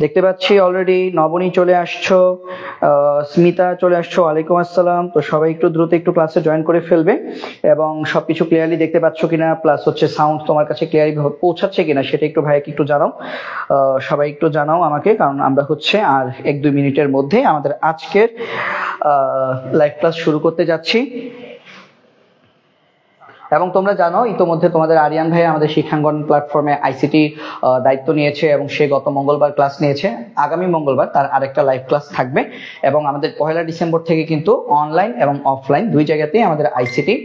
দেখতে পাচ্ছি অলরেডি নবনী চলে আসছো, স্মিতা চলে আসছো, ওয়ালাইকুম আসসালাম। তো সবাই একটু দ্রুত একটু ক্লাসে জয়েন করে ফেলবে এবং সবকিছু ক্লিয়ারলি দেখতে পাচ্ছ কিনা, প্লাস হচ্ছে সাউন্ড তোমার কাছে ক্লিয়ারলি পৌঁছাচ্ছে কিনা সেটা একটু ভাইকে একটু জানাও। সবাই একটু জানাও আমাকে, কারণ আমরা হচ্ছে আর 1-2 মিনিটের মধ্যে আমাদের আজকের লাইভ ক্লাস শুরু করতে যাচ্ছি। এবং তোমরা জানো ইতোমধ্যে তোমাদের আরিয়ান ভাই আমাদের শিক্ষাঙ্গন প্ল্যাটফর্মে আইসিটি দায়িত্ব নিয়েছে এবং সে গত মঙ্গলবার ক্লাস নিয়েছে। আগামী মঙ্গলবার তার আরেকটা লাইভ ক্লাস থাকবে এবং আমাদের 1 ডিসেম্বর থেকে কিন্তু অনলাইন এবং অফলাইন দুই জায়গাতেই আমাদের আইসিটি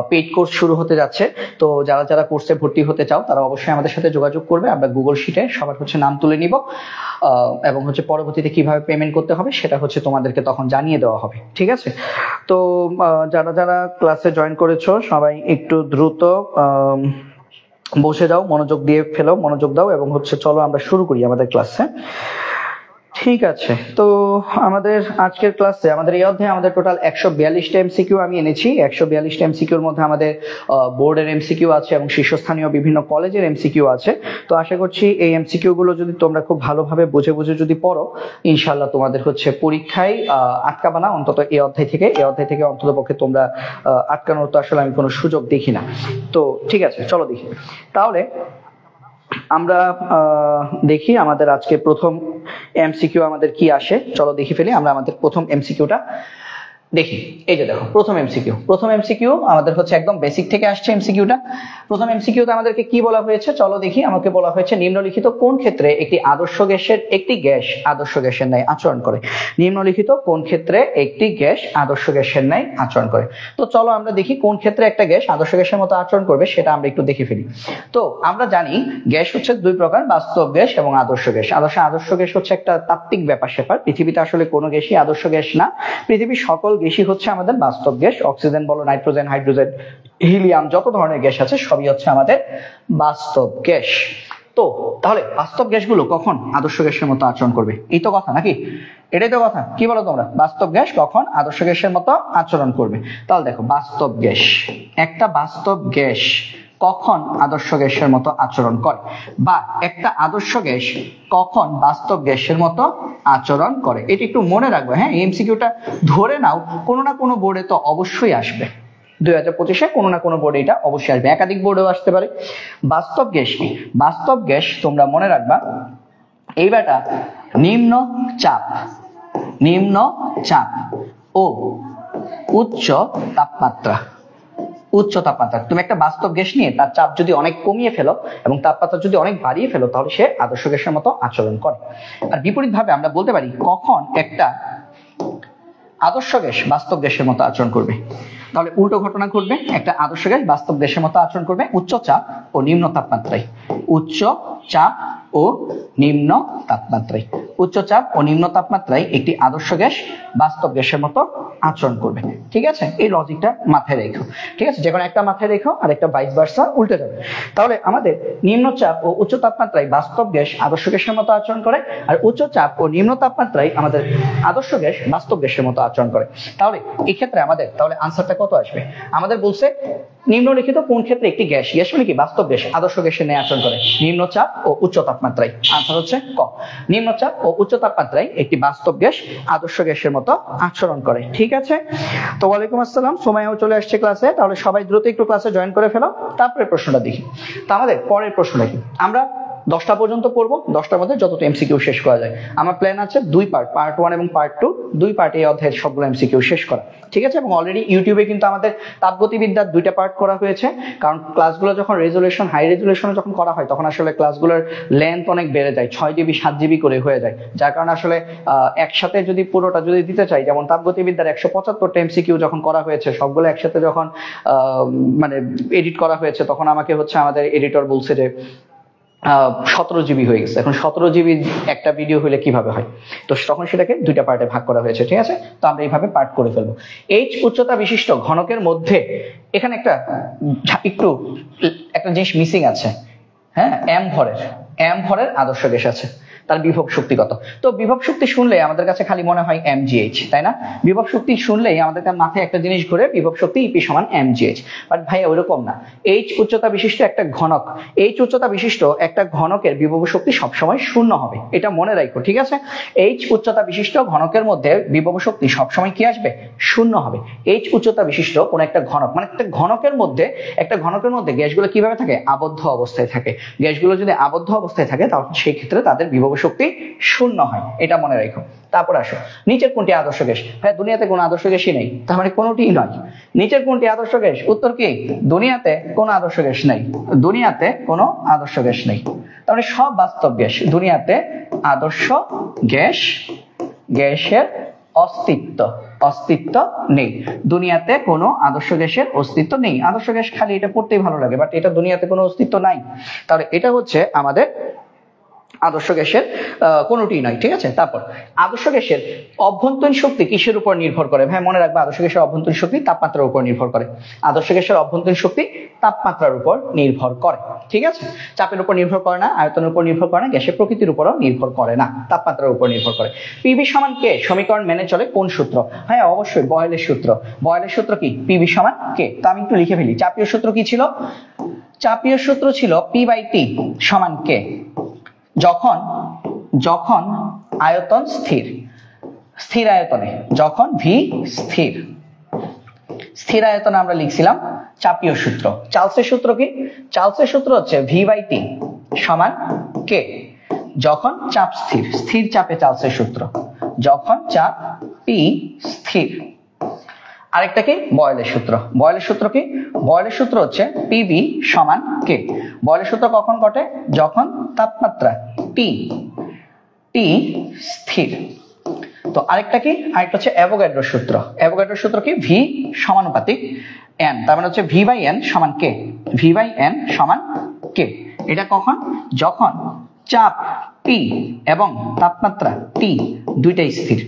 পেইড কোর্স শুরু হতে যাচ্ছে। তো যারা যারা কোর্সে ভর্তি হতে চাও তারা অবশ্যই আমাদের সাথে যোগাযোগ করবে। আমরা গুগল শিটে সবার হচ্ছে নাম তুলে নিব এবং হচ্ছে পরবর্তীতে কিভাবে পেমেন্ট করতে হবে সেটা হচ্ছে তোমাদেরকে তখন জানিয়ে দেওয়া হবে, ঠিক আছে? তো যারা যারা ক্লাসে জয়েন করেছো সবাই একটু দ্রুত বসে যাও, মনোযোগ দিয়ে ফেলো, মনোযোগ দাও এবং হচ্ছে চলো আমরা শুরু করি আমাদের ক্লাসে। ঠিক আছে, তো আমাদের আজকের ক্লাসে আমাদের এই অধ্যায়ে আমাদের টোটাল 142টা এমসিকিউ আমি এনেছি। 142টা এমসিকিউর মধ্যে আমাদের বোর্ডের এমসিকিউ আছে এবং শীর্ষস্থানীয় বিভিন্ন কলেজের এমসিকিউ আছে। তো আশা করছি এই এমসিকিউ গুলো যদি তোমরা খুব ভালোভাবে বুঝে বুঝে যদি পড়ো, ইনশাল্লাহ তোমাদের হচ্ছে পরীক্ষায় আটকাবে না। অন্তত এই অধ্যায় থেকে অন্তত পক্ষে তোমরা আটকানোর তো আসলে আমি কোনো সুযোগ দেখি না। তো ঠিক আছে, চলো দেখি তাহলে আমরা দেখি আমাদের আজকে প্রথম এমসিকিউ আমাদের কি আসে। চলো দেখি ফেলি আমরা আমাদের প্রথম এমসিকিউটা দেখি। এই যে দেখো প্রথম এমসিকিউ আমাদের হচ্ছে একদম বেসিক থেকে আসছে এমসিকিউটা। প্রথম এমসিকিউতে আমাদেরকে কি বলা হয়েছে চলো দেখি। আমাকে বলা হয়েছে নিম্নলিখিত কোন ক্ষেত্রে একটি গ্যাস আদর্শ গ্যাসের ন্যায় আচরণ করে। নিম্নলিখিত কোন ক্ষেত্রে একটি গ্যাস আদর্শ গ্যাসের ন্যায় আচরণ করে। তো চলো আমরা দেখি কোন ক্ষেত্রে একটা গ্যাস আদর্শ গ্যাসের মতো আচরণ করবে সেটা আমরা একটু দেখে ফেলি। তো আমরা জানি গ্যাস হচ্ছে দুই প্রকার, বাস্তব গ্যাস এবং আদর্শ গ্যাস। আদর্শ গ্যাস হচ্ছে একটা তাত্ত্বিক ব্যাপার স্যাপার। পৃথিবীতে আসলে কোনো গ্যাসই আদর্শ গ্যাস না। পৃথিবীর সকল গ্যাসই হচ্ছে আমাদের বাস্তব গ্যাস। অক্সিজেন বলো, নাইট্রোজেন, হাইড্রোজেন, হিলিয়াম, যত ধরনের গ্যাস আছে সবই হচ্ছে আমাদের বাস্তব গ্যাস। তো তাহলে বাস্তব গ্যাসগুলো কখন আদর্শ গ্যাসের মতো আচরণ করবে? এই তো কথা নাকি? এটাই তো কথা। কি বলো তোমরা? বাস্তব গ্যাস কখন আদর্শ গ্যাসের মতো আচরণ করবে? তাহলে দেখো একটা বাস্তব গ্যাস কখন আদর্শ গ্যাসের মতো আচরণ করে, বা একটা আদর্শ গ্যাস কখন বাস্তব গ্যাসের মতো আচরণ করে, এটা একটু মনে রাখবে। হ্যাঁ, এমসিকিউটা ধরে নাও, কোনো না কোনো বোর্ডে তো অবশ্যই আসবে। 2025-এ কোনো না কোনো বোর্ডে এটা অবশ্যই আসবে, একাধিক বোর্ডেও আসতে পারে। বাস্তব গ্যাস কি? বাস্তব গ্যাস তোমরা মনে রাখবা এইবারটা নিম্ন চাপ ও উচ্চ তাপমাত্রা। তুমি একটা বাস্তব গ্যাস নিয়ে তার চাপ যদি অনেক কমিয়ে ফেলো এবং তাপমাত্রা যদি অনেক বাড়িয়ে ফেলো তাহলে সে আদর্শ গ্যাসের মতো আচরণ করে। আর বিপরীতভাবে আমরা বলতে পারি কখন একটা আদর্শ গ্যাস বাস্তব গ্যাসের মতো আচরণ করবে। তাহলে উল্টো ঘটনা ঘটবে, একটা আদর্শ গ্যাস বাস্তব গ্যাসের মতো আচরণ করবে উচ্চ চাপ ও নিম্ন তাপমাত্রায়। উচ্চ চাপ ও নিম্ন তাপমাত্রায় একটি আদর্শ গ্যাস বাস্তব গ্যাসের মতো আচরণ করবে। ঠিক আছে, এই লজিকটা মাথায় রেখো। ঠিক আছে, যে কোনো একটা মাথায় রেখো আর একটা ভাইস ভার্সা উল্টে যাবে। তাহলে আমাদের নিম্ন চাপ ও উচ্চ তাপমাত্রায় বাস্তব গ্যাস আদর্শ গ্যাসের মতো আচরণ করে, আর উচ্চ চাপ ও নিম্ন তাপমাত্রায় আমাদের আদর্শ গ্যাস বাস্তব গ্যাসের মতো আচরণ করে। তাহলে এই ক্ষেত্রে আমাদের তাহলে আনসারটা কত আসবে? আমাদের বলছে নিম্নলিখিত কোন ক্ষেত্রে একটি গ্যাস মানে কি বাস্তব গ্যাস আদর্শ গ্যাসের ন্যায় আচরণ করে? নিম্ন চাপ ও উচ্চ তাপমাত্রায়। আনসার হচ্ছে ক, নিম্ন চাপ ও উচ্চ তাপমাত্রায় একটি বাস্তব গ্যাস আদর্শ গ্যাসের মতো আচরণ করে। ঠিক আছে, তো ওয়ালাইকুম আসসালাম, সময়ও চলে আসছে ক্লাসে। তাহলে সবাই দ্রুত একটু ক্লাসে জয়েন করে ফেলো। তারপরে প্রশ্নটা দেখি। তো আমাদের পরের প্রশ্নটা কি? আমরা 10টা পর্যন্ত পড়বো, 10টার মধ্যে যতটা এমসিকিউ শেষ করা যায়। আমার প্ল্যান আছে 2 পার্ট, পার্ট 1 এবং পার্ট 2, 2 পার্টে এই অধ্যায়ের সবগুলো এমসিকিউ শেষ করা। ঠিক আছে, এবং অলরেডি ইউটিউবে কিন্তু আমাদের তাপগতিবিদ্যার 2টা পার্ট করা হয়েছে। কারণ ক্লাসগুলো যখন হাই রেজুলেশনে যখন করা হয় তখন আসলে ক্লাসগুলোর লেন্থ অনেক বেড়ে যায়, 6 জিবি 7 জিবি করে হয়ে যায়। যার কারণে আসলে একসাথে যদি পুরোটা যদি দিতে চাই, যেমন তাপগতিবিদ্যার 175টা এমসিকিউ যখন করা হয়েছে, সবগুলো একসাথে যখন মানে এডিট করা হয়েছে, তখন আমাকে হচ্ছে আমাদের এডিটর বলছে যে 17 জিবি হয়ে গেছে। এখন 17 জিবি একটা ভিডিও হলে কিভাবে হয়? তো তখন সেটাকে 2টা পার্টে ভাগ করা হয়েছে। ঠিক আছে, তো আমরা এইভাবে পার্ট করে ফেলবো। এইচ উচ্চতা বিশিষ্ট ঘনকের মধ্যে এখানে একটা জিনিস মিসিং আছে। হ্যাঁ, এম ভরের আদর্শ গ্যাস আছে। তার বিভব শক্তি কত। তো বিভব শক্তি শুনলে আমাদের কাছে খালি মনে হয় mgh, তাই না? বিভব শক্তি শুনলেই আমাদের মাথায় একটা জিনিস ঘুরে, বিভব শক্তি EP সমান mgh। বাট ভাই ওইরকম না। h উচ্চতা বিশিষ্ট একটা ঘনক, h উচ্চতা বিশিষ্ট একটা ঘনকের বিভব শক্তি সবসময় শূন্য হবে, এটা মনে রাখো, ঠিক আছে? h উচ্চতা বিশিষ্ট ঘনকের মধ্যে বিভব শক্তি সবসময় কি আসবে? শূন্য হবে। h উচ্চতা বিশিষ্ট কোন একটা ঘনক, মানে একটা ঘনকের মধ্যে গ্যাসগুলো কিভাবে থাকে? আবদ্ধ অবস্থায় থাকে। গ্যাসগুলো যদি আবদ্ধ অবস্থায় থাকে তাহলে সেই ক্ষেত্রে তাদের বিভব শক্তি শূন্য হয়, এটা মনে রাখো। তারপর আসো, নিচের কোনটি আদর্শ গ্যাস? ভাই দুনিয়াতে কোনো আদর্শ গ্যাসই নেই, তার মানে কোনোটিই নয়। নিচের কোনটি আদর্শ গ্যাস? উত্তর কি? দুনিয়াতে কোনো আদর্শ গ্যাস নেই, দুনিয়াতে কোনো আদর্শ গ্যাস নেই। তার মানে সব বাস্তব গ্যাস। দুনিয়াতে আদর্শ গ্যাসের অস্তিত্ব নেই। দুনিয়াতে কোনো আদর্শ গ্যাসের অস্তিত্ব নেই। আদর্শ গ্যাস খালি এটা পড়তেই ভালো লাগে, বাট এটা দুনিয়াতে কোনো অস্তিত্ব নাই। তাহলে এটা হচ্ছে আমাদের আদর্শ গ্যাসের কোনোটি নয়, ঠিক আছে? তারপর আদর্শ গ্যাসের অভ্যন্তরীণ শক্তি কিসের উপর নির্ভর করে? ভাই মনে রাখবে, আদর্শ গ্যাসের অভ্যন্তরীণ শক্তি তাপমাত্রার উপর নির্ভর করে। আদর্শ গ্যাসের অভ্যন্তরীণ শক্তি তাপমাত্রার উপর নির্ভর করে, ঠিক আছে? চাপের উপর নির্ভর করে না, আয়তনের উপর নির্ভর করে না, গ্যাসের প্রকৃতির উপরও নির্ভর করে না, তাপমাত্রার উপর নির্ভর করে। পিভি সমান কে সমীকরণ মেনে চলে কোন সূত্র? হ্যাঁ অবশ্যই বয়েলের সূত্র। বয়েলের সূত্র কি? পিভি সমান কে। তো আমি একটু লিখে ফেলি। চাপীয় সূত্র কি ছিল? চাপীয় সূত্র ছিল P/T সমান কে। যখন আয়তন স্থির আয়তনে, যখন V স্থির আয়তনে আমরা লিখছিলাম চাপীয় সূত্র। চার্লসের সূত্র কি? চার্লসের সূত্র হচ্ছে V/T সমান কে যখন চাপ স্থির চাপে চার্লসের সূত্র, যখন চাপ P স্থির। আরেকটা কি? বয়েলের সূত্র। বয়েলের সূত্র কি? বয়েলের সূত্র হচ্ছে PV সমান কে। বয়েলের সূত্র কখন ঘটে? যখন তাপমাত্রা T স্থির। তো আরেকটা কি? আরেকটা হচ্ছে অ্যাভোগাড্রোর সূত্র। অ্যাভোগাড্রোর সূত্র কি? V সমানুপাতিক n, তার মানে হচ্ছে V/n সমান কে। V/n সমান কে। এটা কখন? যখন চাপ P এবং তাপমাত্রা T দুইটাই স্থির।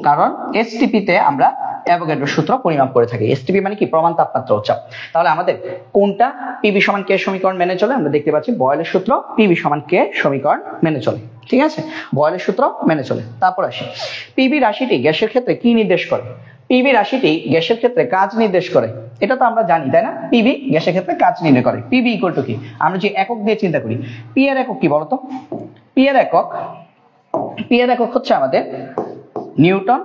কারণ STP তে আমরা অ্যাভোগাড্রোর সূত্র পরিমাপ করে থাকি। STP মানে কি? প্রমাণ তাপমাত্রা ও চাপ। তাহলে আমাদের কোনটা PV সমান কে সমীকরণ মেনে চলে? আমরা দেখতে পাচ্ছি বয়েলের সূত্র PV সমান কে সমীকরণ মেনে চলে, ঠিক আছে? বয়েলের সূত্র মেনে চলে। তারপর আসি, PV রাশিটি গ্যাসের ক্ষেত্রে কি নির্দেশ করে? PV রাশিটি গ্যাসের ক্ষেত্রে কাজ নির্দেশ করে, এটা তো আমরা জানি, তাই না? PV গ্যাসের ক্ষেত্রে কাজ নির্ণয় করে। PV ইকুয়াল টু কি? আমরা যে একক দিয়ে চিন্তা করি, P এর একক কি বলতো? P এর একক হচ্ছে আমাদের newton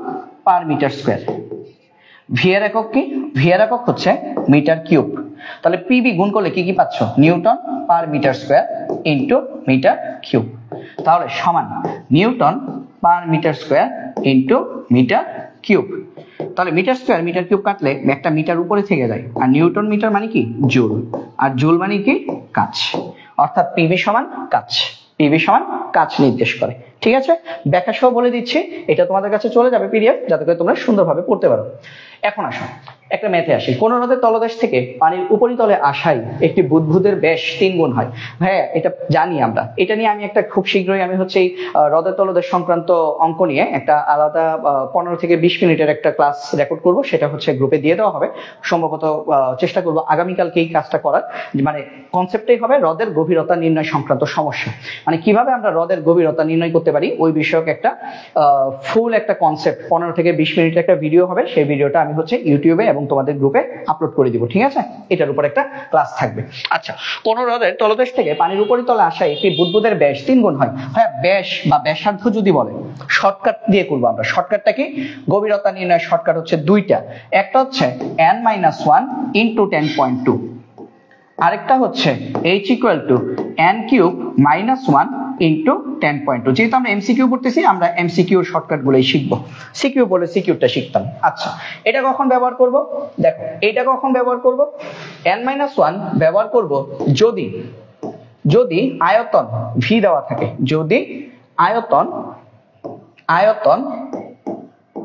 per metre square. V এর একক কি? V এর একক হচ্ছে মিটার কিউব। তাহলে PV গুণ করলে কি কি পাচ্ছ? Newton per metre square into metre cube. তাহলে সমান newton per metre square into metre cube. তাহলে মিটার স্কয়ার মিটার কিউব কাটলে একটা মিটার উপরে থেকে যায়, আর নিউটন মিটার মানে কি? জুল, আর জুল মানে কি? কাজ। অর্থাৎ PV সমান কাজ। PV সমান কাজ নির্দেশ করে, ঠিক আছে? ব্যাখ্যা সহ বলে দিচ্ছি, এটা তোমাদের কাছে চলে যাবে PDF, যাতে করে তোমরা সুন্দরভাবে পড়তে পারো। এখন আসো একটা ম্যাথে আসি। কোন হ্রদের তলদেশ থেকে পানির উপরিতলে আসাই একটি বুদবুদের ব্যাস 3 গুণ হয়। হ্যাঁ এটা জানি আমরা। এটা নিয়ে আমি একটা খুব শীঘ্রই আমি হচ্ছে এই হ্রদের তলদেশ সংক্রান্ত অঙ্ক নিয়ে একটা আলাদা 15 থেকে 20 মিনিটের একটা ক্লাস রেকর্ড করব, সেটা হচ্ছে গ্রুপে দিয়ে দেওয়া হবে। সম্ভবত চেষ্টা করব আগামীকালকে এই কাজটা করার। মানে কনসেপ্টটাই হবে হ্রদের গভীরতা নির্ণয় সংক্রান্ত সমস্যা, মানে কিভাবে আমরা হ্রদের গভীরতা নির্ণয় করতে পারি ওই বিষয়ক একটা ফুল একটা কনসেপ্ট 15 থেকে 20 মিনিটের একটা ভিডিও হবে। সেই ভিডিওটা আমি হচ্ছে ইউটিউবে এবং তোমাদের গ্রুপে আপলোড করে দিব, ঠিক আছে? এটার উপর একটা ক্লাস থাকবে। আচ্ছা, কোন হ্রদের তলদেশ থেকে পানির উপরিতলে আসায় একটি বুদবুদের ব্যাস 3 গুণ হয়। হ্যাঁ, ব্যাস বা ব্যাসার্ধ যদি বলে, শর্টকাট দিয়ে করবো আমরা। শর্টকাটটা কি? গভীরতা নির্ণয় শর্টকাট হচ্ছে দুইটা। একটা হচ্ছে n-1 ইন্টু 10.2, আরেকটা হচ্ছে h equal to n³ - 1 into 10.2। যেহেতু আমরা MCQ পড়তেছি, আমরা MCQ শর্টকাট গুলোই শিখবো। সিকিউ বলে সিকিউটা শিখতাম। আচ্ছা, এটা কখন ব্যবহার করব? দেখো, এটা কখন ব্যবহার করব? n-1 ব্যবহার করব যদি আয়তন V দেওয়া থাকে, যদি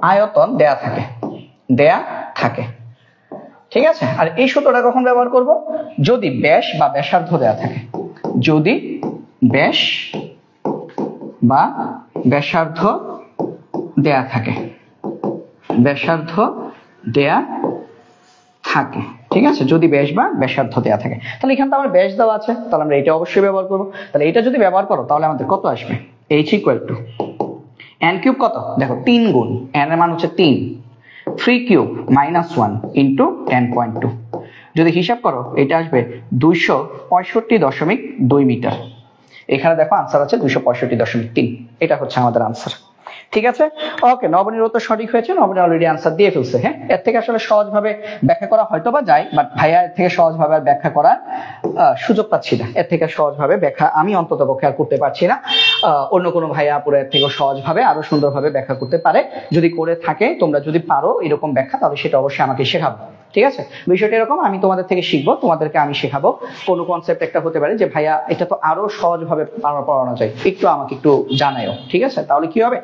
আয়তন দেয়া থাকে, ঠিক আছে? আর এই সূত্রটা কখন ব্যবহার করব? যদি ব্যাস বা ব্যাসার্ধ দেয়া থাকে, যদি ব্যাস বা ব্যাসার্ধ দেয়া থাকে, ঠিক আছে? যদি ব্যাস বা ব্যাসার্ধ দেয়া থাকে, তাহলে এখানে তো আমার ব্যাস দেওয়া আছে, তাহলে আমরা এটা অবশ্যই ব্যবহার করব। তাহলে এটা যদি ব্যবহার করো তাহলে আমাদের কত আসবে? H equal to n cube কত, দেখো 3 গুণ n এর মান হচ্ছে 3, 3 কিউব -1 ইন্টু 10.2, যদি হিসাব করো এটা আসবে 265.2 মিটার। এখানে দেখো আনসার আছে 265.3, এটা হচ্ছে আমাদের আনসার। ঠিক আছে, ওকে, নবনীর উত্তর সঠিক হয়েছে, নবনী অলরেডি আনসার দিয়ে ফেলছে। হ্যাঁ, এর থেকে আসলে সহজভাবে ব্যাখ্যা করা হয়তো বা যায়, বাট ভাইয়া এর থেকে সহজভাবে আর ব্যাখ্যা করার সুযোগ পাচ্ছি না। এর থেকে সহজভাবে ব্যাখ্যা আমি অন্তত পক্ষে আর করতে পারছি না। অন্য কোনো ভাইয়া পুরো এর থেকে সহজভাবে আরো সুন্দরভাবে ব্যাখ্যা করতে পারে। যদি করে থাকে, তোমরা যদি পারো এরকম ব্যাখ্যা, তাহলে সেটা অবশ্যই আমাকে শেখাবো। ঠিক আছে, বিষয়টা এরকম, আমি তোমাদের থেকে শিখবো, তোমাদেরকে আমি শেখাবো। কোনো কনসেপ্ট একটা হতে পারে যে ভাইয়া এটা তো আরো সহজভাবে পড়ানো যায়, একটু আমাকে একটু জানাও। ঠিক আছে, তাহলে কি হবে,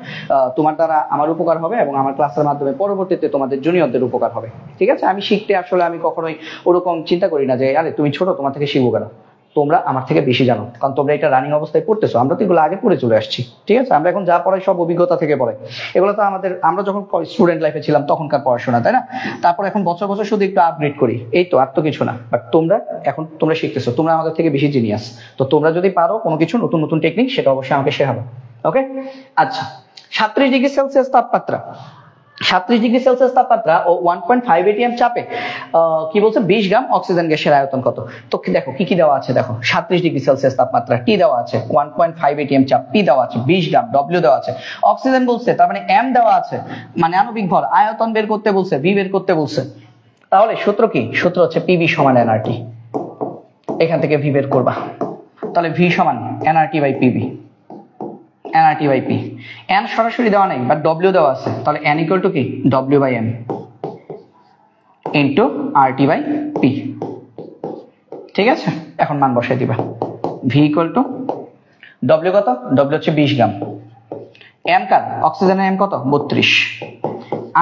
তোমার দ্বারা আমার উপকার হবে এবং আমার ক্লাসের মাধ্যমে পরবর্তীতে তোমাদের জুনিয়রদের উপকার হবে। ঠিক আছে, আমি শিখতে আসলে আমি কখনোই ওরকম চিন্তা করি না যে আরে তুমি ছোট, তোমার থেকে শিখবো কেন, তোমরা আমার থেকে বেশি জানো, কারণ তোমরা এটা রানিং অবস্থায় পড়তেছো, আমরা তো এগুলো আগে পড়ে চলে আসছি। ঠিক আছে, আমরা এখন যা পড়াই সব অভিজ্ঞতা থেকে পড়ে, এগুলো তো আমরা যখন স্টুডেন্ট লাইফে ছিলাম তখনকার পড়াশোনা, তাই না? তারপর এখন বছর বছর শুধু একটু আপগ্রেড করি, এই তো, আর তো কিছু না। বাট তোমরা শিখতেছো, তোমরা আমাদের থেকে বেশি জিনিয়াস, তো তোমরা যদি পারো কোনো কিছু নতুন নতুন টেকনিক, সেটা অবশ্যই আমাকে শেখাবো। ওকে, আচ্ছা, 37 ডিগ্রি সেলসিয়াস তাপমাত্রা, 37 ডিগ্রি সেলসিয়াস তাপমাত্রা ও 1.5 atm চাপে কি বলছে, 20 গ্রাম অক্সিজেন গ্যাসের আয়তন কত? তো দেখো কি কি দেওয়া আছে, দেখো 37 ডিগ্রি সেলসিয়াস তাপমাত্রা, টি দেওয়া আছে, 1.5 atm চাপ, পি দেওয়া আছে 20 গ্রাম, ডব্লিউ দেওয়া আছে, অক্সিজেন বলছে, তার মানে এম দেওয়া আছে, মানে আণবিক ভর, আয়তন বের করতে বলছে, ভি বের করতে বলছে। তাহলে সূত্র কি? সূত্র হচ্ছে পিভি সমান এনআরটি। এখান থেকে ভি বের করবা, তাহলে ভি সমান NRT by PV, NRT by P. N সরাসরি দেওয়া নেই, বাট ডব্লিউ দেওয়া আছে, তাহলে এন ইকুয়াল টু কি, W by M into RT by P. ঠিক আছে, এখন মান বসাই দিবা, ভি ইকুয়াল টু ডব্লিউ কত, ডব্লিউ হচ্ছে 20 গ্রাম, এম কার, অক্সিজেনের এম কত, 32,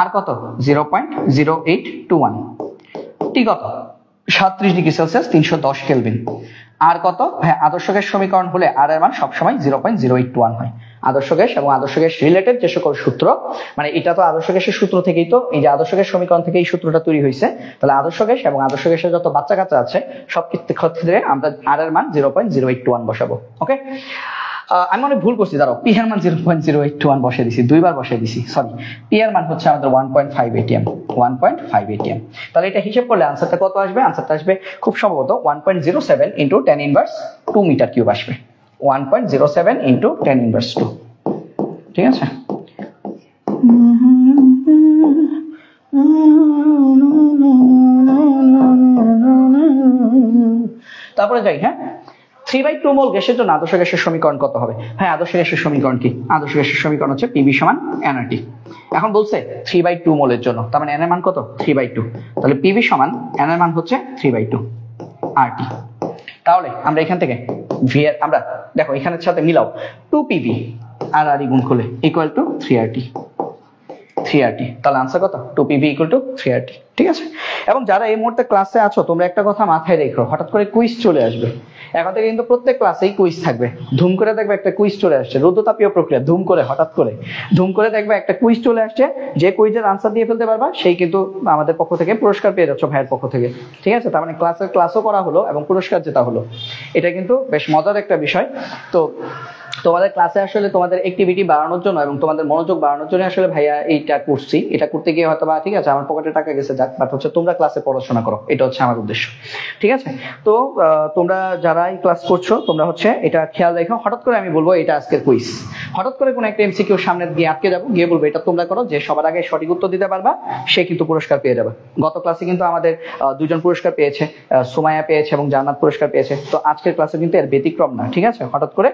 আর কত 0.0821, টি কত 37 ডিগ্রি সেলসিয়াস 310 কেলভিন, আর কত, হ্যাঁ আদর্শ গ্যাস সমীকরণ হলে আর এর মান সবসময় 0.081 হয়। আদর্শ গ্যাস এবং আদর্শ গ্যাস রিলেটেড যে সকল সূত্র, মানে এটা তো আদর্শ গ্যাসের সূত্র থেকেই তো, এই যে আদর্শ গ্যাস সমীকরণ থেকে এই সূত্রটা তৈরি হয়েছে, তাহলে আদর্শ গ্যাস এবং আদর্শ গ্যাসের যত বাচ্চা কাচ্চা আছে সব ক্ষেত্রে আমরা আর এর মান 0.081 বসাবো। ওকে, আমি অনেক ভুল করছি, দাঁড়াও, পি এর মান 0.081 বসে দিছি, দুইবার বসে দিছি, সরি, পি এর মান হচ্ছে আমাদের 1.5 atm, 1.5 atm। তাহলে এটা হিসাব করলে আনসারটা কত আসবে? আনসারটা আসবে খুব সম্ভবত 1.07 ইন্টু 10 ইনভার্স 2 মিটার কিউব আসবে, 1.07 ইন্টু 10 ইনভার্স 2। ঠিক আছে, তারপরে যাই। হ্যাঁ, 3/2 মোল গ্যাসের জন্য আদর্শ গ্যাসের সমীকরণ কত হবে? হ্যাঁ, আদর্শ গ্যাসের সমীকরণ কি? আদর্শ গ্যাসের সমীকরণ হচ্ছে পিভি সমান এনআরটি। এখন বলছে 3/2 মোলের জন্য, তার মানে এন এর মান কত, 3/2, তাহলে পিভি সমান এন এর মান হচ্ছে 3/2 আরটি। তাহলে আমরা এখান থেকে ভি এর, আমরা দেখো এখানের সাথে মিলাও, 2pv আর আর গুণ করলে ইকুয়াল টু 3RT, 3RT, তাহলে আনসার কত, 2pv ইকুয়াল টু 3RT। ঠিক আছে, এবং যারা এই মুহূর্তে ক্লাসে আছো, তোমরা একটা কথা মাথায় রেখো, হঠাৎ করে কুইজ চলে আসবে। এখন থেকে কিন্তু প্রত্যেক ক্লাসেই কুইজ থাকবে, ধুম করে দেখবে একটা কুইজ চলে আসছে, রুদ্রতাপীয় প্রক্রিয়া, ধুম করে হঠাৎ করে ধুম করে দেখবে একটা কুইজ চলে আসছে, যে কুইজের আনসার দিয়ে ফেলতে পারবা সেই কিন্তু আমাদের পক্ষ থেকে পুরস্কার পেয়ে যাচ্ছ, ভাইয়ের পক্ষ থেকে। ঠিক আছে, তার মানে ক্লাসও করা হলো এবং পুরস্কার জেতা হলো, এটা কিন্তু বেশ মজার একটা বিষয়। তো তোমাদের ক্লাসে আসলে তোমাদের অ্যাক্টিভিটি বাড়ানোর জন্য এবং তোমাদের মনোযোগ বাড়ানোর জন্য আসলে ভাইয়া এইটা করছি। এটা করতে গিয়ে হয়তো বা ঠিক আছে আমার পকেটে টাকা গেছে, যাক, বাট হচ্ছে তোমরা ক্লাসে পড়াশোনা করো, এটা হচ্ছে আমার উদ্দেশ্য। ঠিক আছে, তো তোমরা যারা এই ক্লাস করছো তোমরা হচ্ছে এটা খেয়াল রেখো। হঠাৎ করে আমি বলবো এটা আজকের কুইজ, হঠাৎ করে কোনো একটা এমসিকিউ সামনে গিয়ে আটকে যাবো, গিয়ে বলবো এটা তোমরা করো, যে সবার আগে সঠিক উত্তর দিতে পারবা সে কিন্তু পুরস্কার পেয়ে যাবে। গত ক্লাসে কিন্তু আমাদের দুজন পুরস্কার পেয়েছে, সুমাইয়া পেয়েছে এবং জান্নাত পুরস্কার পেয়েছে, তো আজকের ক্লাসে কিন্তু এর ব্যতিক্রম না। ঠিক আছে, হঠাৎ করে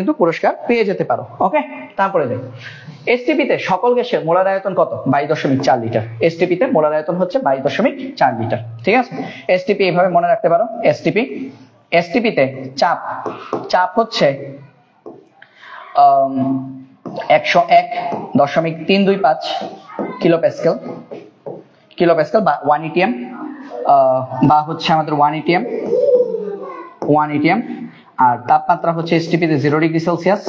কিন্তু পুরস্কার পেয়ে যেতে পারো। ওকে, তারপরে যাই, এসটিপিতে সকল গ্যাসের মোলার আয়তন কত? 22.4 লিটার। এসটিপিতে মোলার আয়তন হচ্ছে 22.4 লিটার। ঠিক আছে, এসটিপি এইভাবে মনে রাখতে পারো, এসটিপিতে চাপ হচ্ছে 101.325 কিলোপ্যাসকেল বা 1 atm, বা হচ্ছে আমাদের 1 atm। আর তাপমাত্রা হচ্ছে এসটিপিতে 0 ডিগ্রি সেলসিয়াস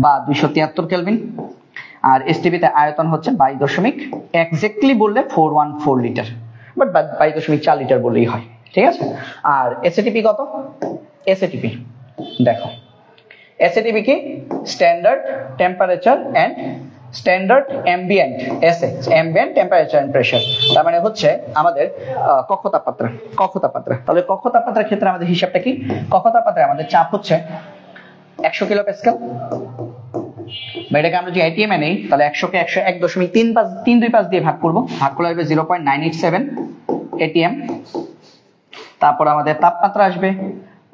বা 273 কেলভিন। আর এসটিপিতে আয়তন হচ্ছে 22 এক্স্যাক্টলি বললে 414 লিটার, বাট 22.4 লিটার বললেই হয়। ঠিক আছে, আর এসএটিপি কত? এসএটিপি দেখো এসএটিপি কি standard temperature and standard ambient, SA ambient temperature and pressure, তার মানে হচ্ছে আমাদের কক্ষ তাপমাত্রা। তাহলে কক্ষ তাপমাত্রার ক্ষেত্রে আমাদের হিসাবটা কি? কক্ষ তাপমাত্রায় আমাদের চাপ হচ্ছে 100 কিলো প্যাসকেল। এটাকে আমরা যদি ATM এ নেই তাহলে 100 কে 101.325 দিয়ে ভাগ করব, ভাগ করলে আসবে 0.987 ATM। তারপর আমাদের তাপমাত্রা আসবে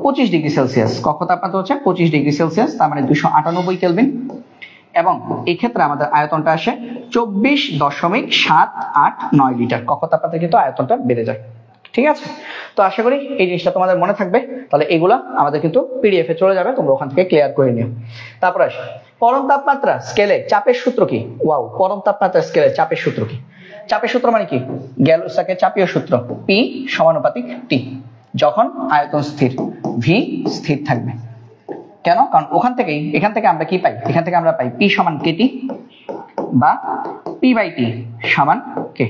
25 ডিগ্রি সেলসিয়াস, কক্ষ তাপমাত্রা হচ্ছে 25 ডিগ্রি সেলসিয়াস, তার মানে 298 কেলভিন। এবং এই ক্ষেত্রে আমাদের আয়তনটা আসে 24.789 লিটার। কক্ষ তাপমাত্রা কিন্তু আয়তনটা বেড়ে যায়। ঠিক আছে, তো আশা করি এই জিনিসটা তোমাদের মনে থাকবে। তাহলে এগুলা আমাদের কিন্তু পিডিএফ এ চলে যাবে, তোমরা ওখান থেকে ক্লিয়ার করে নিও। তারপর আসি পরম তাপমাত্রা স্কেলে চাপের সূত্র কি? ওয়াও, পরম তাপমাত্রা স্কেলে চাপের সূত্র কি? চাপের সূত্র মানে কি? গ্যালোসাকের চাপীয় সূত্র, পি সমানুপাতিক টি। যখন আয়তন স্থির, ভি স্থির থাকবে। কেন? কারণ এখান থেকে আমরা কি পাই? এখান থেকে আমরা পাই পি সমান কেটি বা পি বাই টি সমান কে।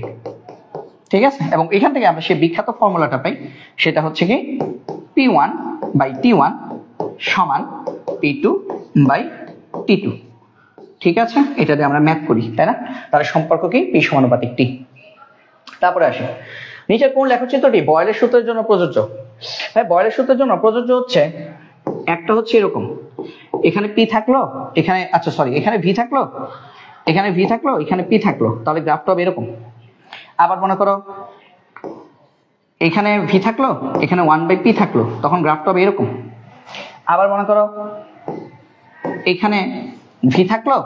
ঠিক আছে, এবং এখান থেকে আমরা সেই বিখ্যাত ফর্মুলাটা পাই, সেটা হচ্ছে কি P1 বাই T1 সমান P2 বাই T2। ঠিক আছে, এটা দিয়ে আমরা ম্যাথ করি, তাই না? তাহলে সম্পর্ক কি? পি সমানুপাতিক টি। তারপরে আসি নিচের কোন লেখচিত্রটি বয়েলের সূত্রের জন্য প্রযোজ্য? হ্যাঁ, বয়েলের সূত্রের জন্য প্রযোজ্য হচ্ছে একটা হচ্ছে এরকম, এখানে পি থাকলো, এখানে এখানে ভি থাকলো, এখানে ভি থাকলো, এখানে পি থাকলো, তাহলে গ্রাফটা হবে এরকম। আবার মনে করো এখানে ভি থাকলো, এখানে 1/p থাকলো, তখন গ্রাফটা হবে এরকম। আবার মনে করো এখানে ভি থাকলো,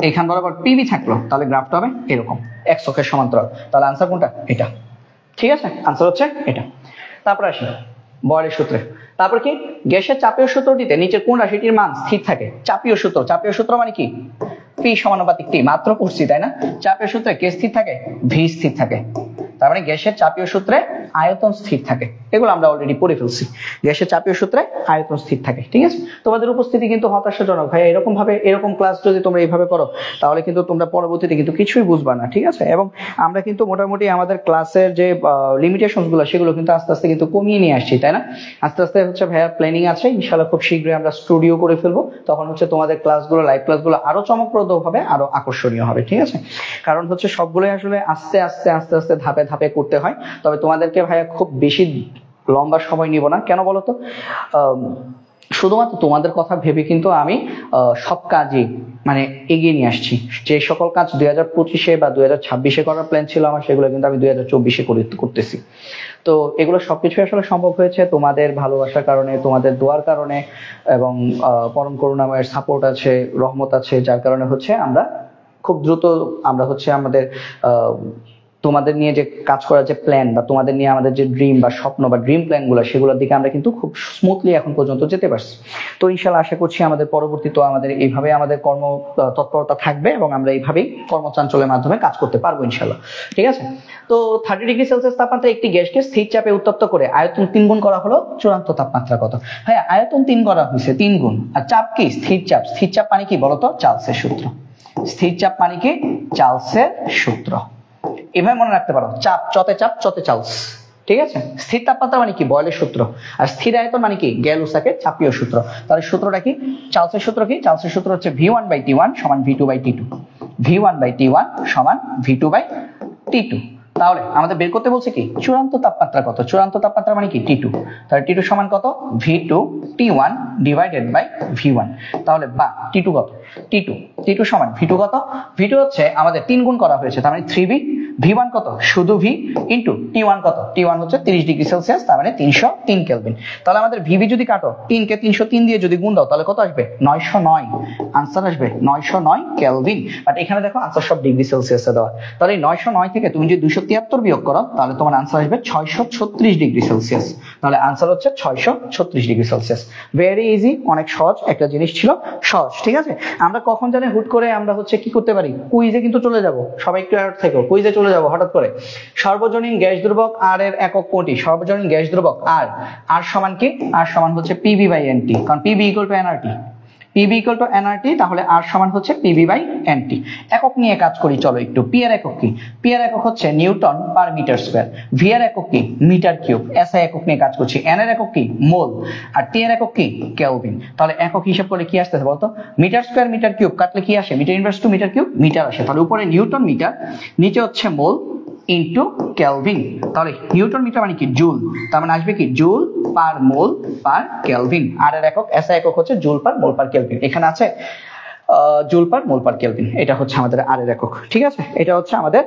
এখান বরাবর পিবি থাকলো, তাহলে গ্রাফটা হবে এরকম, এক্স অক্ষের সমান্তরাল। তাহলে আনসার কোনটা? এটা। ঠিক আছে, আনসার হচ্ছে এটা। তারপর আসি বয়েলের সূত্রে। তারপর কি? গ্যাসের চাপীয় সূত্রটিতে নিচের কোন রাশিটির মান স্থির থাকে? চাপীয় সূত্র মানে কি? পি সমানুপাতিক টি, মাত্র পড়ছি তাই না? চাপীয় সূত্রে কে স্থির থাকে? ভি স্থির থাকে। তার মানে গ্যাসের চাপীয় সূত্রে আয়তন স্থির থাকে। এগুলো আমরা অলরেডি পড়ে ফেলছি। গ্যাসের চাপীয় সূত্রে আয়তন স্থির থাকে। ঠিক আছে, তোমাদের উপস্থিতি কিন্তু হতাশাজনক ভাই। এরকম ক্লাস যদি তোমরা এইভাবে করো তাহলে কিন্তু তোমরা পরবর্তীতে কিন্তু কিছুই বুঝবা না। ঠিক আছে, এবং আমরা কিন্তু মোটামুটি আমাদের ক্লাসের যে লিমিটেশন গুলো সেগুলো কিন্তু আস্তে আস্তে কিন্তু কমিয়ে নিয়ে আসছি, তাই না? আস্তে আস্তে হচ্ছে ভাইয়া প্ল্যানিং আছে, ইনশাআল্লাহ খুব শীঘ্রই আমরা স্টুডিও করে ফেলবো। তখন হচ্ছে তোমাদের ক্লাসগুলো, লাইভ ক্লাসগুলো আরো চমকপ্রদ হবে, আরো আকর্ষণীয় হবে। ঠিক আছে, কারণ হচ্ছে সবগুলোই আসলে আস্তে আস্তে ধাপে করতে হয়। তবে তোমাদেরকে ভাইয়া খুব বেশি লম্বা সময় নিব না। কেন বলো তো? শুধুমাত্র তোমাদের কথা ভেবে কিন্তু আমি সব কাজই মানে এগিয়ে নিয়ে আসছি। যে সকল কাজ 2025-এ বা 2026-এ করার প্ল্যান ছিল আমার, সেগুলো কিন্তু আমি 2024-এ করতেছি। তো এগুলো সবকিছু আসলে সম্ভব হয়েছে তোমাদের ভালোবাসার কারণে, তোমাদের দোয়ার কারণে, এবং পরম করুণাময়ের সাপোর্ট আছে, রহমত আছে, যার কারণে হচ্ছে আমরা খুব দ্রুত আমরা হচ্ছে আমাদের তোমাদের নিয়ে যে কাজ করার যে প্ল্যান, বা তোমাদের নিয়ে আমাদের যে ড্রিম বা স্বপ্ন বা ড্রিম প্ল্যানগুলো, সেগুলোর দিকে আমরা কিন্তু খুব স্মুথলি এখন পর্যন্ত যেতে পারছি। তো ইনশাআল্লাহ আশা করছি আমাদের পরবর্তীতে আমাদের এইভাবে আমাদের কর্ম তৎপরতা থাকবে, এবং আমরা এইভাবেই কর্মচাঞ্চলের মাধ্যমে কাজ করতে পারবো ইনশাআল্লাহ। ঠিক আছে, তো 30 ডিগ্রি সেলসিয়াস তাপমাত্রায় একটি গ্যাসকে স্থির চাপে উত্তপ্ত করে আয়তন 3 গুণ করা হলো, চূড়ান্ত তাপমাত্রা কত? হ্যাঁ, আয়তন 3 করা হয়েছে, 3 গুণ। আর চাপ কি? স্থির চাপ। স্থির চাপ মানে কি বলতো? চার্লসের সূত্র। স্থির চাপ মানে কি? চার্লসের সূত্র। এভাবে মনে রাখতে পারো, চাপ চতে চার্লস। ঠিক আছে, স্থির তাপমাত্রা মানে কি? বয়েলের সূত্র। আর স্থির আয়তন মানে কি? গ্যালোসাকের চাপীয় সূত্র। তাহলে সূত্রটা কি? চার্লসের সূত্র কি? চার্লসের সূত্র হচ্ছে V1/T1 সমান V2/T2। V1/T1 সমান V2/T2। তাহলে আমাদের বের করতে বলছে কি? চূড়ান্ত তাপমাত্রা কত? চূড়ান্ত তাপমাত্রা মানে কি? T2। তাহলে T2 সমান কত? V2T1 divided by V1। তাহলে বা T2 কত? T2 সমান V2 কত? V2 হচ্ছে আমাদের 3 গুণ করা হয়েছে, তার মানে 3V। V1 কত? শুধু V ইন্টু T1 কত? T1 হচ্ছে 30 ডিগ্রি সেলসিয়াস, তার মানে 303 কেলভিন। তাহলে আমাদের VB যদি কাটো, 3 কে 303 দিয়ে যদি গুণ দাও তাহলে কত আসবে? 909। আনসার আসবে 909 কেলভিন। বাট এখানে দেখো আনসার সব ডিগ্রি সেলসিয়াসে দেওয়া। তাহলে 909 থেকে তুমি যদি 273 বিয়োগ করো তাহলে তোমার আনসার আসবে 636 ডিগ্রি সেলসিয়াস। তাহলে আনসার হচ্ছে 636 ডিগ্রি সেলসিয়াস। ভেরি ইজি, অনেক সহজ একটা জিনিস ছিল, সহজ। ঠিক আছে, আমরা কখন জানি হুট করে আমরা হচ্ছে কি করতে পারি? কুইজে কিন্তু চলে যাব। সবাই একটু অ্যালার্ট থেকো, কুইজে চলে যাব হঠাৎ করে। সর্বজনীন গ্যাস দ্রবক আর এর একক কোনটি? সর্বজনীন গ্যাস দ্রবক আর সমান কি? আর সমান হচ্ছে PV/NT, কারণ PV = nRT। PB equal to nRT, তাহলে আর সমান হচ্ছে পিবি বাই এনটি। একক নিয়ে কাজ করি চলো একটু। পি এর একক কি? পি এর একক হচ্ছে newton per metre square, V এর একক কি? মিটার কিউব, এসআই একক নিয়ে কাজ করছি, এন এর একক কি? মোল, আর টি এর একক কি? কেলভিন। তাহলে একক হিসাব করলে কি আসতেছে বলতো? মিটার স্কয়ার মিটার কিউব কাটলে কি আসে? Metre inverse to metre cube metre আসে। তাহলে উপরে নিউটন মিটার, নিচে হচ্ছে মোল ইনটু কেলভিন। তাহলে নিউটন মিটার মানে কি? জুল, তার মানে আসবে কি? Joule per mole per kelvin. আর এর একক এসআই একক হচ্ছে joule per mole per kelvin. এখানে আছে joule per mole per kelvin, এটা হচ্ছে আমাদের আর এর একক। ঠিক আছে, এটা হচ্ছে আমাদের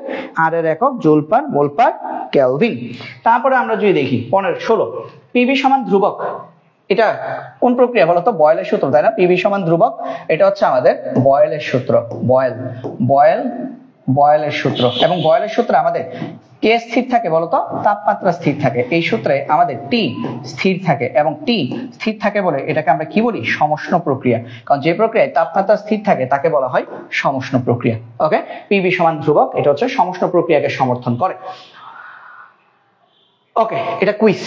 আর এর একক, joule per mole per kelvin. তারপরে আমরা যদি দেখি 16 পিভি সমান ধ্রুবক, এটা কোন প্রক্রিয়া বলতো? বয়েলের সূত্র, তাই না? পিভি সমান ধ্রুবক, এটা হচ্ছে আমাদের বয়েলের সূত্র। বয়েলের সূত্র, এবং বয়েলের সূত্রে আমাদের কে স্থির থাকে বলতো? তাপমাত্রা স্থির থাকে। এই সূত্রে আমাদের টি স্থির থাকে, এবং টি স্থির থাকে বলে এটাকে আমরা কি বলি? সমষ্ণ প্রক্রিয়া। কারণ যে প্রক্রিয়ায় তাপমাত্রা স্থির থাকে তাকে বলা হয় সমষ্ণ প্রক্রিয়া। ওকে, পিভি সমান ধ্রুবক, এটা হচ্ছে সমষ্ণ প্রক্রিয়াকে সমর্থন করে। ওকে, এটা কুইজ,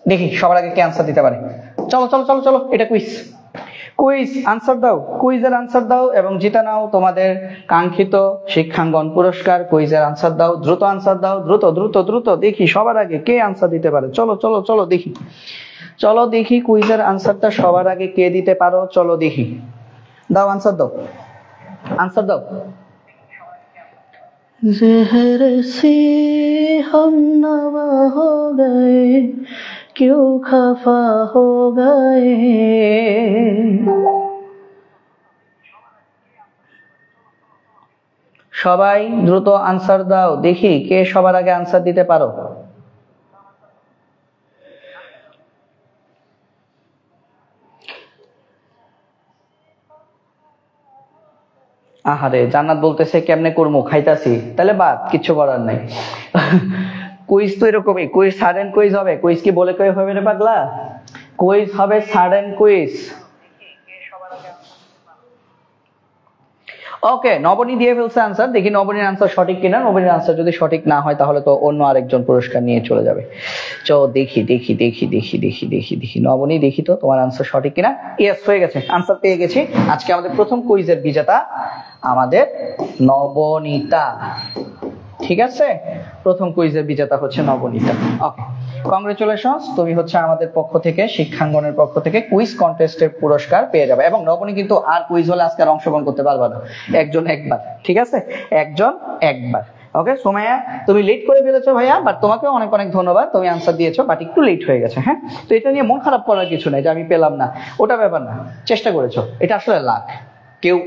দেখি সবার আগে কে আনসার দিতে পারে। চলো চলো চলো চলো, এটা কুইজ। কুইজ আনসার দাও, কুইজের আনসার দাও এবং জিতে নাও তোমাদের কাঙ্ক্ষিত শিক্ষাঙ্গন পুরস্কার। কুইজের আনসার দাও, দ্রুত আনসার দাও, দ্রুত দ্রুত দ্রুত, দেখি সবার আগে কে আনসার দিতে পারে। চলো চলো চলো দেখি, চলো দেখি কুইজের আনসারটা সবার আগে কে দিতে পারো। চলো দেখি, দাও আনসার দাও, আনসার দাও। ज़हर से हम नवा हो गए, क्यों खफा हो गए। সবাই দ্রুত আনসার দাও, দেখি কে সবার আগে আনসার দিতে পারো। আহারে, জান্নাত বলতেছে কেমনে করবো, খাইতাছি। তাহলে বাদ, কিচ্ছু করার নাই। কুইজ তো এরকমই, কুইজ সাডেন কুইজ হবে। কুইজ কি বলে কয়ে হবে রে পাগলা? কুইজ হবে সাডেন কুইজ। ওকে, নবনী দিয়ে ফেলছে আনসার, দেখি নবনীর আনসার সঠিক কিনা। নবনীর আনসার যদি সঠিক না হয় তাহলে তো অন্য আরেকজন পুরস্কার নিয়ে চলে যাবে। চো দেখি দেখি দেখি দেখি দেখি দেখি দেখি নবনী, দেখি তো তোমার আনসার সঠিক কিনা। ইয়েস, হয়ে গেছে, আনসার পেয়ে গেছি। আজকে আমাদের প্রথম কুইজের বিজেতা আমাদের নবনীতা। ঠিক আছে, প্রথম কুইজের বিজেতা হচ্ছে নবনীতা। ওকে, কংগ্রেচুলেশনস, তুমি হচ্ছে আমাদের পক্ষ থেকে, শিক্ষাঙ্গনের পক্ষ থেকে কুইজ কন্টেস্টের পুরস্কার পেয়ে যাবে। এবং নবনী কিন্তু আর কুইজ হলে আজকে আর অংশগ্রহণ করতে পারবে না, একজন একবার। ঠিক আছে, একজন একবার। ওকে সুমাইয়া, তুমি লেট করে ফেলেছো ভাইয়া, বাট তোমাকেও অনেক অনেক ধন্যবাদ, তুমি আনসার দিয়েছো, বাট একটু লেট হয়ে গেছে। হ্যাঁ, তো এটা নিয়ে মন খারাপ করার কিছু নেই যে আমি পেলাম না, ওটা ব্যাপার না। চেষ্টা করেছো, এটা আসলে লাক। কেউ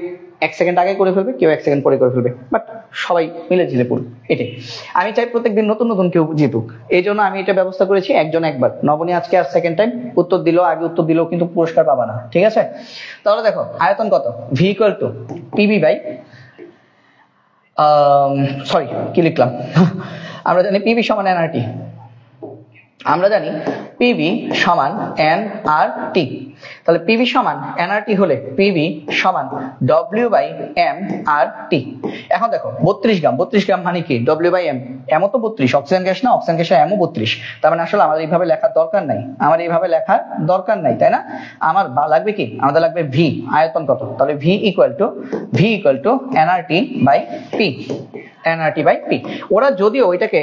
1 সেকেন্ড আগে করে ফেলবে, কেউ 1 সেকেন্ড পরে করে ফেলবে, বাট সবাই মিলে ঝিলে পড়বে। এটাই আমি চাই, প্রত্যেকদিন নতুন নতুন কেউ জিতুক। এই জন্য আমি এটা ব্যবস্থা করেছি, একজন একবার। নবনী আজকে আর সেকেন্ড টাইম উত্তর দিল, আগে উত্তর দিলেও কিন্তু পুরস্কার পাবা না। ঠিক আছে, তাহলে দেখো আয়তন কত? V equal to PV by, sorry কি লিখলাম, আমরা জানি পিবি সমান এনআরটি। আমরা জানি পিবি সমান এন আর টি। তাহলে পিবি সমান এনআরটি হলে পিবি সমান ডব্লিউ বাই এম আর টি। এখন দেখো 32 গ্রাম, 32 গ্রাম মানে কি? ডব্লিউ বাই এম, এমও তো 32, অক্সিজেন গ্যাস না, অক্সিজেন গ্যাসের এমও 32। তার মানে আসলে আমাদের এইভাবে লেখার দরকার নাই, আমার এইভাবে লেখার দরকার নাই, তাই না? আমার লাগবে কি? আমাদের লাগবে ভি, আয়তন কত। তাহলে V equal to NRT by P, NRT by P. ওরা যদিও ওইটাকে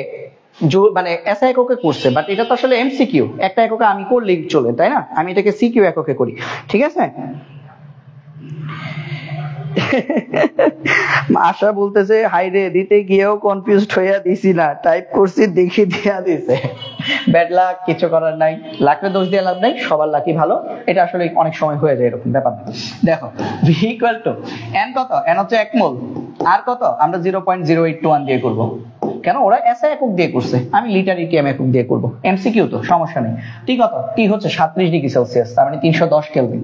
মানে এসআই এককে করছে, বাট এটা তো আসলে এমসিকিউ, একটা এককে আমি করলেই চলে, তাই না? আমি এটাকে সিকিউ এককে করি। ঠিক আছে, আশা বলতেছে হাইরে, দিতে গিয়েও কনফিউজড হইয়া দিছি না, টাইপ করছি দেখি দিয়া দিছে। ব্যাড লাক, কিছু করার নাই, লাকের দোষ দিয়ে লাভ নাই, সবার লাকি ভালো। এটা আসলে অনেক সময় হয়ে যায় এরকম ব্যাপার। দেখো ভি ইকুয়াল টু এন কত? এন হচ্ছে 1 মোল, আর কত? আমরা 0.0821 দিয়ে করব। কেন? ওরা এসআই একক দিয়ে করছে, আমি লিটার ইটিএম একক দিয়ে করব। এমসিকিউ তো, সমস্যা নেই। টি কত? টি হচ্ছে 37 ডিগ্রি সেলসিয়াস, তার মানে 310 কেলভিন,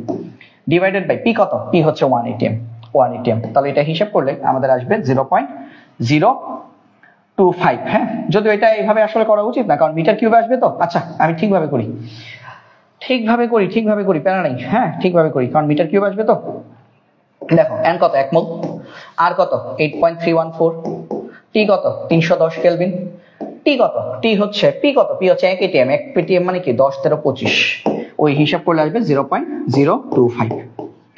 ডিভাইডেড বাই পি কত? পি হচ্ছে 1 এটিএম, 1 এটিএম। তাহলে এটা হিসাব করলে আমাদের আসবে 0.025। হ্যাঁ, যদিও এটা এইভাবে আসলে করা উচিত না, কারণ মিটার কিউবে আসবে তো। আচ্ছা, আমি ঠিকভাবে করি, ঠিকভাবে করি, প্যারা নেই। হ্যাঁ, ঠিকভাবে করি, কারণ মিটার কিউব আসবে তো। দেখো এন কত? 1 মোল, আর কত? 8.314, টি কত? 310 কেলভিন, টি কত? টি হচ্ছে পি কত? পি হচ্ছে 1 এটিএম, 1 পিটিএম মানে কি? 10 13 25। ওই হিসাব করলে আসবে 0.025।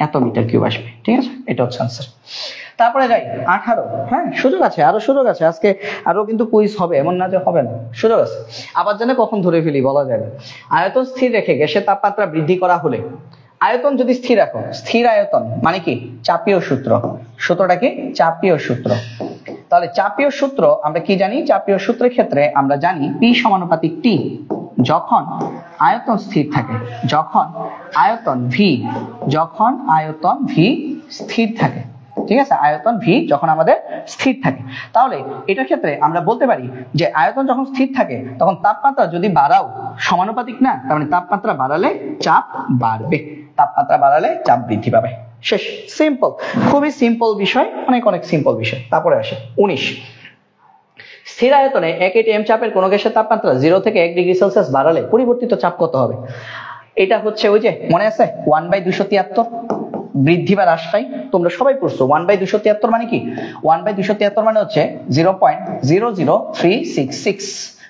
এত মিটার কিউব আসবে। ঠিক আছে, এটা হচ্ছে আনসার। তারপরে যাই 18। হ্যাঁ, সুযোগ আছে, আরো সুযোগ আছে, আজকে আরো কিন্তু কুইজ হবে, এমন না যে হবে না, সুযোগ আছে। আবার জানে কখন ধরে ফেলি বলা যায় না। আয়তন স্থির রেখে গ্যাসের তাপমাত্রা বৃদ্ধি করা হলে, আয়তন যদি স্থির রাখো, স্থির আয়তন মানে কি চাপীয় সূত্র, সূত্রটা কি চাপীয় সূত্র। তাহলে চাপীয় সূত্র আমরা কি জানি, চাপীয় সূত্রের ক্ষেত্রে আমরা জানি P সমানুপাতিক T যখন আয়তন স্থির থাকে, যখন আয়তন V স্থির থাকে। ঠিক আছে, আয়তন V যখন আমাদের স্থির থাকে, তাহলে এটার ক্ষেত্রে আমরা বলতে পারি যে আয়তন যখন স্থির থাকে তখন তাপমাত্রা যদি বাড়াও সমানুপাতিক না, তার মানে তাপমাত্রা বাড়ালে চাপ বাড়বে, তাপমাত্রা বাড়ালে চাপ বৃদ্ধি পাবে। শেষ, সিম্পল, খুবই সিম্পল বিষয়, অনেক সিম্পল বিষয়। তারপরে আসে 19। স্থির আয়তনে 1 atm চাপের কোন গ্যাসের তাপমাত্রা 0 থেকে 1 ডিগ্রি সেলসিয়াস বাড়ালে পরিবর্তিত চাপ কত হবে? এটা হচ্ছে ওই যে মনে আছে 1/273 বৃদ্ধি বা হ্রাস পাই, তোমরা সবাই পড়ছো। 1/273 মানে কি, 1/273 মানে হচ্ছে 0.00366।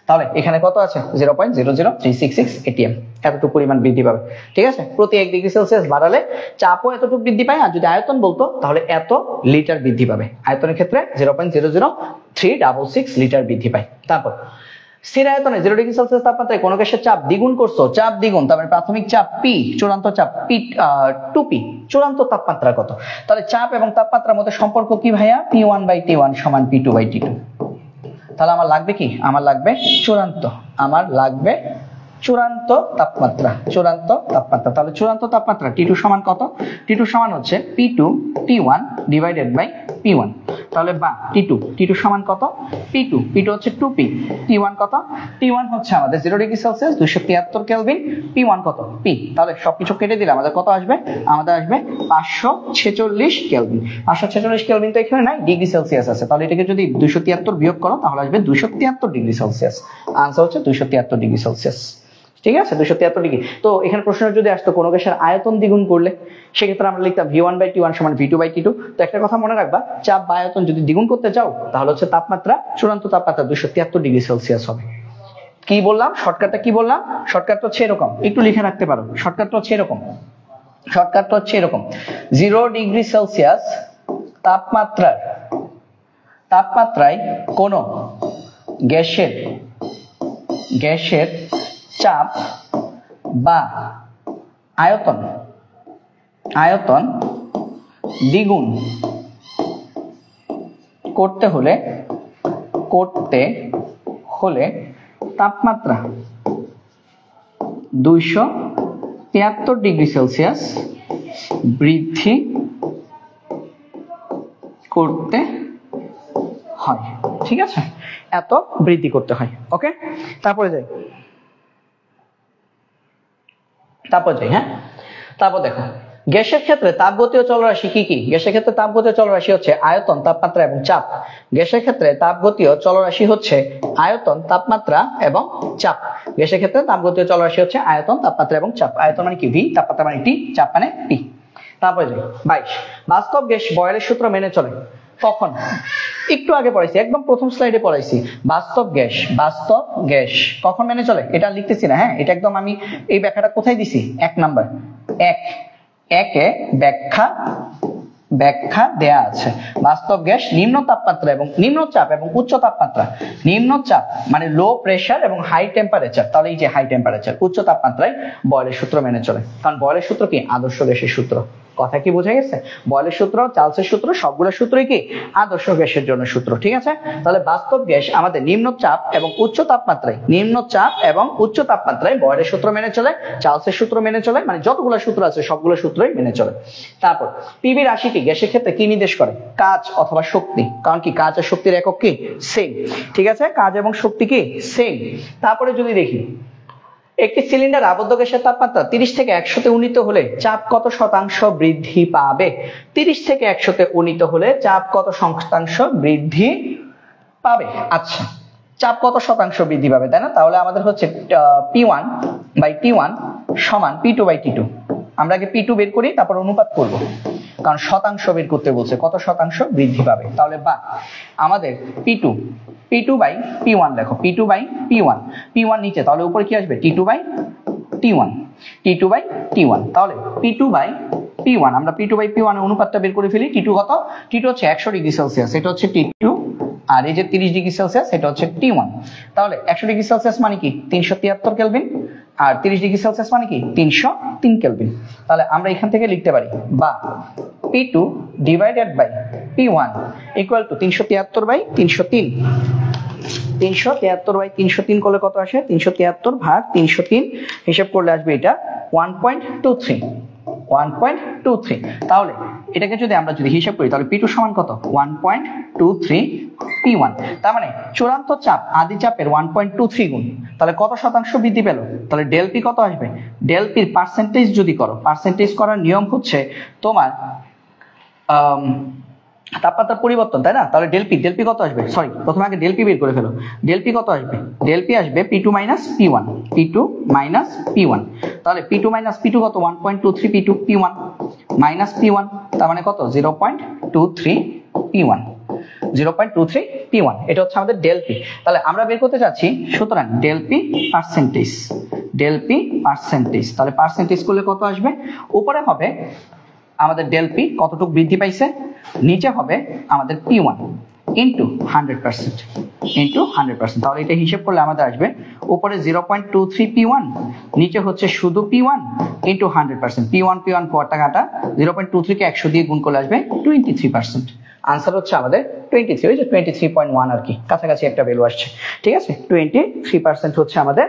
তাহলে এখানে কত আছে 0.00366 atm, এতটুকু পরিমাণ বৃদ্ধি পাবে। ঠিক আছে, প্রতি 1 ডিগ্রি সেলসিয়াস বাড়ালে চাপও এতটুকু বৃদ্ধি পায়, আর যদি আয়তন বলতো তাহলে এত লিটার বৃদ্ধি পাবে। আয়তনের ক্ষেত্রে 0.00366 লিটার বৃদ্ধি পায়। তারপর স্থির আয়তনে 0 ডিগ্রি সেলসিয়াস তাপমাত্রায় কোন গ্যাসের চাপ দ্বিগুণ করছো, চাপ দ্বিগুণ, তার মানে প্রাথমিক চাপ P, চূড়ান্ত চাপ P2P, চূড়ান্ত তাপমাত্রা কত? তাহলে চাপ এবং তাপমাত্রার মধ্যে সম্পর্ক কি ভাইয়া, P1/T1 সমান P2/T2। তাহলে আমার লাগবে কি, আমার লাগবে চূড়ান্ত তাপমাত্রা, তাহলে চূড়ান্ত তাপমাত্রা T2 সমান কত? T2 সমান হচ্ছে P2T1 ডিভাইডেড বাই P1। তাহলে বা T2 সমান কত? P2 হচ্ছে 2P, T1 কত? T1 হচ্ছে আমাদের 0 ডিগ্রি সেলসিয়াস 273 কেলভিন, P1 কত? P। তাহলে সবকিছু কেটে দিলে আমাদের কত আসবে? আমাদের আসবে 546 কেলভিন। 546 কেলভিন তো এখানে নাই, ডিগ্রি সেলসিয়াস আছে, তাহলে এটাকে যদি 273 বিয়োগ করো তাহলে আসবে 273 ডিগ্রি সেলসিয়াস। আনসার হচ্ছে 273 ডিগ্রি সেলসিয়াস। ঠিক আছে, 273 ডিগ্রি। তো এখানে প্রশ্ন যদি আসতো কোন গ্যাসের আয়তন দ্বিগুণ করলে, সেক্ষেত্রে আমরা লিখতাম V1/T1 সমান V2/T2। তো একটা কথা মনে রাখবা, চাপ বা আয়তন যদি দ্বিগুণ করতে চাও তাহলে হচ্ছে তাপমাত্রা, চূড়ান্ত তাপমাত্রা 273 ডিগ্রি সেলসিয়াস হবে। কি বললাম, শর্টকাটটা কি বললাম? শর্টকাটটা হচ্ছে এরকম, একটু লিখে রাখতে পারো। শর্টকাটটা হচ্ছে এরকম 0 ডিগ্রি সেলসিয়াস তাপমাত্রায় কোন গ্যাসের চাপ বা আয়তন দ্বিগুণ করতে হলে তাপমাত্রা 273 ডিগ্রি সেলসিয়াস বৃদ্ধি করতে হয়। ঠিক আছে, এত বৃদ্ধি করতে হয়। ওকে, তারপরে যাই। হ্যাঁ, তারপর দেখো গ্যাসের ক্ষেত্রে তাপগতীয় চলরাশি কি কি? গ্যাসের ক্ষেত্রে তাপগতীয় চলরাশি হচ্ছে আয়তন, তাপমাত্রা এবং চাপ। গ্যাসের ক্ষেত্রে তাপগতীয় চলরাশি হচ্ছে আয়তন, তাপমাত্রা এবং চাপ। গ্যাসের ক্ষেত্রে তাপগতীয় চলরাশি হচ্ছে আয়তন, তাপমাত্রা এবং চাপ। আয়তন মানে কি V, তাপমাত্রা মানে T, চাপ মানে T। তারপরে যাই 22। বাস্তব গ্যাস বয়লের সূত্র মেনে চলে কখন? একটু আগে পড়াইছি, একদম প্রথম স্লাইডে পড়াইছি। বাস্তব গ্যাস কখন মেনে চলে এটা লিখতেছি না, হ্যাঁ, এটা একদম আমি এই ব্যাখ্যাটা কোথায় দিছি, 1 নাম্বার, 1 ব্যাখ্যা দেয়া আছে। বাস্তব গ্যাস নিম্ন তাপমাত্রা এবং নিম্ন চাপ এবং উচ্চ তাপমাত্রা, নিম্ন চাপ মানে লো প্রেসার এবং হাই টেম্পারেচার, তাহলে এই যে হাই টেম্পারেচার, উচ্চ তাপমাত্রায় বয়লের সূত্র মেনে চলে। কারণ বয়লের সূত্র কি আদর্শ গ্যাসের সূত্র। কথা কি বোঝা গেছে? বয়লের সূত্র, চার্লসের সূত্র, সবগুলো সূত্রই কি আদর্শ গ্যাসের জন্য সূত্র। ঠিক আছে, তাহলে বাস্তব গ্যাস আমাদের নিম্ন চাপ এবং উচ্চ তাপমাত্রায় বয়লের সূত্র মেনে চলে, চার্লসের সূত্র মেনে চলে, মানে যতগুলো সূত্র আছে সবগুলো সূত্রই মেনে চলে। তারপর পিবি রাশিটি গ্যাসের ক্ষেত্রে কি নির্দেশ করে? কাজ অথবা শক্তি। কারণ কি কাজ আর শক্তির একক কি সেম। ঠিক আছে, কাজ এবং শক্তি কি সেম। তারপরে যদি দেখি একটি সিলিন্ডার আবদ্ধ গ্যাসের তাপমাত্রা 30 থেকে 100-তে উন্নীত হলে চাপ কত শতাংশ বৃদ্ধি পাবে? 30 থেকে 100-তে উন্নীত হলে চাপ কত শতাংশ বৃদ্ধি পাবে? আচ্ছা, চাপ কত শতাংশ বৃদ্ধি পাবে, তাই না? তাহলে আমাদের হচ্ছে P1/T1 সমান P2/T2। আমরা আগে P2 বের করি, তারপর অনুপাত করব, কারণ শতাংশ বের করতে বলছে, কত শতাংশ বৃদ্ধি পাবে। তাহলে বা আমাদের P2/P1 লেখো, P2/P1 নিচে, তাহলে উপরে কি আসবে? T2/T1। তাহলে P2/P1 P1, আমরা P2 বাই P1 এর অনুপাতটা বের করে ফেলি। T2 কত? T2 হচ্ছে 100 ডিগ্রি সেলসিয়াস, এটা হচ্ছে T2, আর এই যে 30 ডিগ্রি সেলসিয়াস এটা হচ্ছে T1। তাহলে 100 ডিগ্রি সেলসিয়াস মানে কি 373 কেলভিন, আর 30 ডিগ্রি সেলসিয়াস মানে কি 303 কেলভিন। তাহলে আমরা এখান থেকে লিখতে পারি বা P2 divided by P1 equal to 373 by 303। 373 by 303 করলে কত আসে? 373 ভাগ 303 হিসাব করলে আসবে এটা 1.23। তাহলে এটাকে যদি আমরা হিসাব করি তাহলে P2 সমান কত? 1.23 P1। তার মানে চূড়ান্ত চাপ আদি চাপের 1.23 গুণ। তাহলে কত শতাংশ বৃদ্ধি পেল? তাহলে ডেল পি কত আসবে? ডেল পির পার্সেন্টেজ যদি করো, পার্সেন্টেজ করার নিয়ম হচ্ছে তোমার তাপমাত্রার পরিবর্তন, তাই না? তাহলে ডেল পি কত আসবে? সরি, প্রথমে আগে ডেল পি বের করে ফেলো। ডেল পি কত আসবে? ডেল পি আসবে P2 minus P1, P2 minus P1। তাহলে P2 মাইনাস P2 কত? 1.23 P2 P1 মাইনাস P1, তার মানে কত? 0.23 P1, 0.23 P1। এটা হচ্ছে আমাদের ডেল পি। তাহলে আমরা বের করতে চাচ্ছি, সুতরাং ডেল পি পার্সেন্টেজ, তাহলে পার্সেন্টেজ করলে কত আসবে? উপরে হবে আমাদের ডেল পি কতটুকু বৃদ্ধি পাইছে, নিচে হবে আমাদের P1 ইন্টু 100%, তাহলে এটা হিসেব করলে আমাদের আসবে উপরে 0.23 P1, নিচে হচ্ছে শুধু P1 ইন্টু 100%। P1 পরটা কাটা, 0.23 কে 100 দিয়ে গুণ করলে আসবে 23%। আনসার হচ্ছে আমাদের 23, ওই যে 23.1 আর কি, কাছাকাছি একটা ভ্যালু আসছে। ঠিক আছে, 23% হচ্ছে আমাদের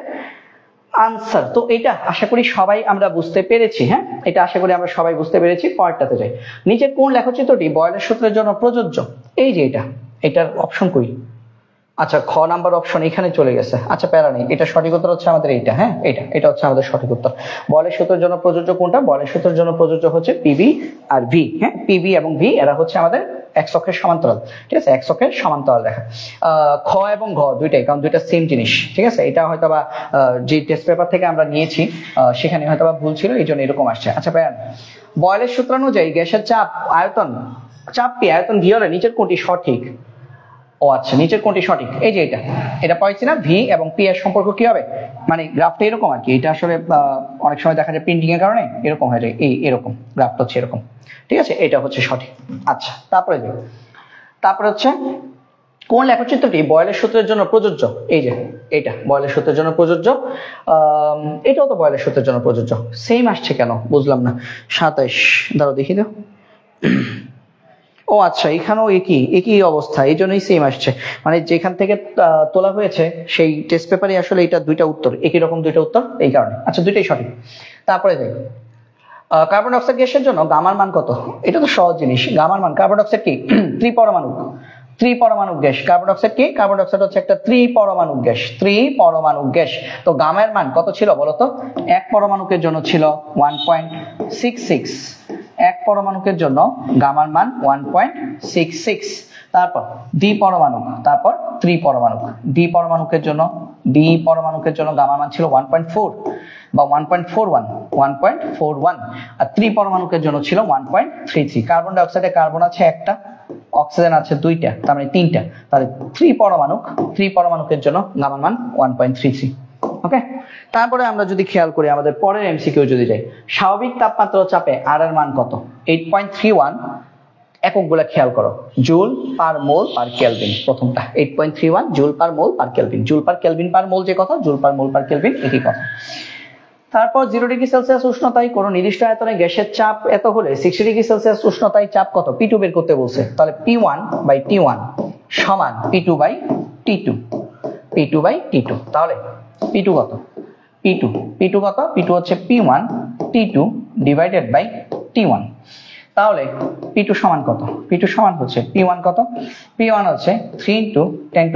আনসার। তো এটা আশা করি সবাই আমরা বুঝতে পেরেছি। হ্যাঁ, এটা আশা করি আমরা সবাই বুঝতে পেরেছি। পরেরটাতে যাই। নিচের কোন লেখচিত্রটি বয়লের সূত্রের জন্য প্রযোজ্য? এই যে এটার অপশন কই? আচ্ছা, খ নাম্বার অপশন এখানে চলে গেছে। আচ্ছা, প্যারা নেই, এটা সঠিক উত্তর হচ্ছে আমাদের এইটা। হ্যাঁ, এটা হচ্ছে আমাদের সঠিক উত্তর। বয়লের সূত্রের জন্য প্রযোজ্য কোনটা? বয়লের সূত্রের জন্য প্রযোজ্য হচ্ছে পিবি আর ভি। হ্যাঁ, পিবি এবং ভি এরা হচ্ছে আমাদের এক্স অক্ষের সমান্তরাল। ঠিক আছে, এক্স অক্ষের সমান্তরাল রেখা। খ এবং ঘ দুইটাই, কারণ দুইটা সেম জিনিস। ঠিক আছে, এটা হয়তো বা যে টেস্ট পেপার থেকে আমরা নিয়েছি সেখানে হয়তো বা ভুল ছিল, এই জন্য এরকম আসছে। আচ্ছা, প্যারা বয়লের সূত্রানুযায়ী গ্যাসের চাপ পি আয়তন ভি হলে নিচের কোনটি সঠিক? ও আচ্ছা, নিচের কোনটি সঠিক? এই যে এটা পাইছি না, ভি এবং পি এর সম্পর্ক কি হবে? মানে গ্রাফটা এরকম আর কি। এটা আসলে অনেক সময় দেখা যায় প্রিন্টিং এর কারণে এরকম হয়ে যায়, এরকম গ্রাফটা হচ্ছে এরকম। ঠিক আছে, এটা হচ্ছে সঠিক। আচ্ছা, তারপরে হচ্ছে কোন লেখচিত্রটি বয়লের সূত্রের জন্য প্রযোজ্য? এই যে এটা বয়লের সূত্রের জন্য প্রযোজ্য। এটাও তো বয়লের সূত্রের জন্য প্রযোজ্য। সেম আসছে কেন বুঝলাম না। 27 দাঁড়াও দেখি দাও। ও আচ্ছা, এখানেও একই অবস্থা, এই জন্যই সেম আসছে। মানে যেখান থেকে তোলা হয়েছে সেই টেস্ট পেপারে আসলে এটা দুইটা উত্তর, একই রকম দুইটা উত্তর, এই কারণে। আচ্ছা, দুইটাই সঠিক। তারপরে দেখ, কার্বন ডাইঅক্সাইড গ্যাসের জন্য গামার মান কত? এটা তো সহজ জিনিস। গামার মান, কার্বন ডাইঅক্সাইড কি ত্রিপরমাণু গ্যাস। কার্বন ডাইঅক্সাইড কি? কার্বন ডাইঅক্সাইড হচ্ছে একটা ত্রিপরমাণু গ্যাস। তো গামার মান কত ছিল বলতো? এক পরমাণুকের জন্য ছিল 1.66। এক পরমাণুকের জন্য গামার মান 1.66। তারপর দ্বিপরমাণু, তারপর ত্রিপরমাণু। দ্বিপরমাণুকের জন্য গামার মান ছিল 1.4 বা 1.41। আর ত্রিপরমাণুকের জন্য ছিল 1.33। কার্বন ডাইঅক্সাইডে কার্বন আছে একটা, অক্সিজেন আছে দুইটা, তার মানে তিনটা। তাহলে ত্রিপরমাণুকের জন্য গামার মান 1.33। ওকে, তারপরে আমরা যদি খেয়াল করি আমাদের পরের এমসিকিউ যদি যাই, স্বাভাবিক তাপমাত্রা ও চাপে আর এর মান কত? 8.31। এককগুলা খেয়াল করো, joule per mole per kelvin. প্রথমটা 8.31 joule per mole per kelvin. Joule per kelvin per mole যে কথা, joule per mole per kelvin একই কথা। তারপর 0 ডিগ্রি সেলসিয়াস উষ্ণতায় কোনো নির্দিষ্ট আয়তনে গ্যাসের চাপ এত হলে 60 ডিগ্রি সেলসিয়াস উষ্ণতায় চাপ কত? P2 বের করতে বলছে। তাহলে P1 বাই T1 সমান P2 বাই T2। তাহলে P2 কত? P2 কত? P2 হচ্ছে P1 T2 divided by T1। তাহলে P2 সমান কত? P2 সমান হচ্ছে P1 কত? P1 হচ্ছে 3 × 10⁵।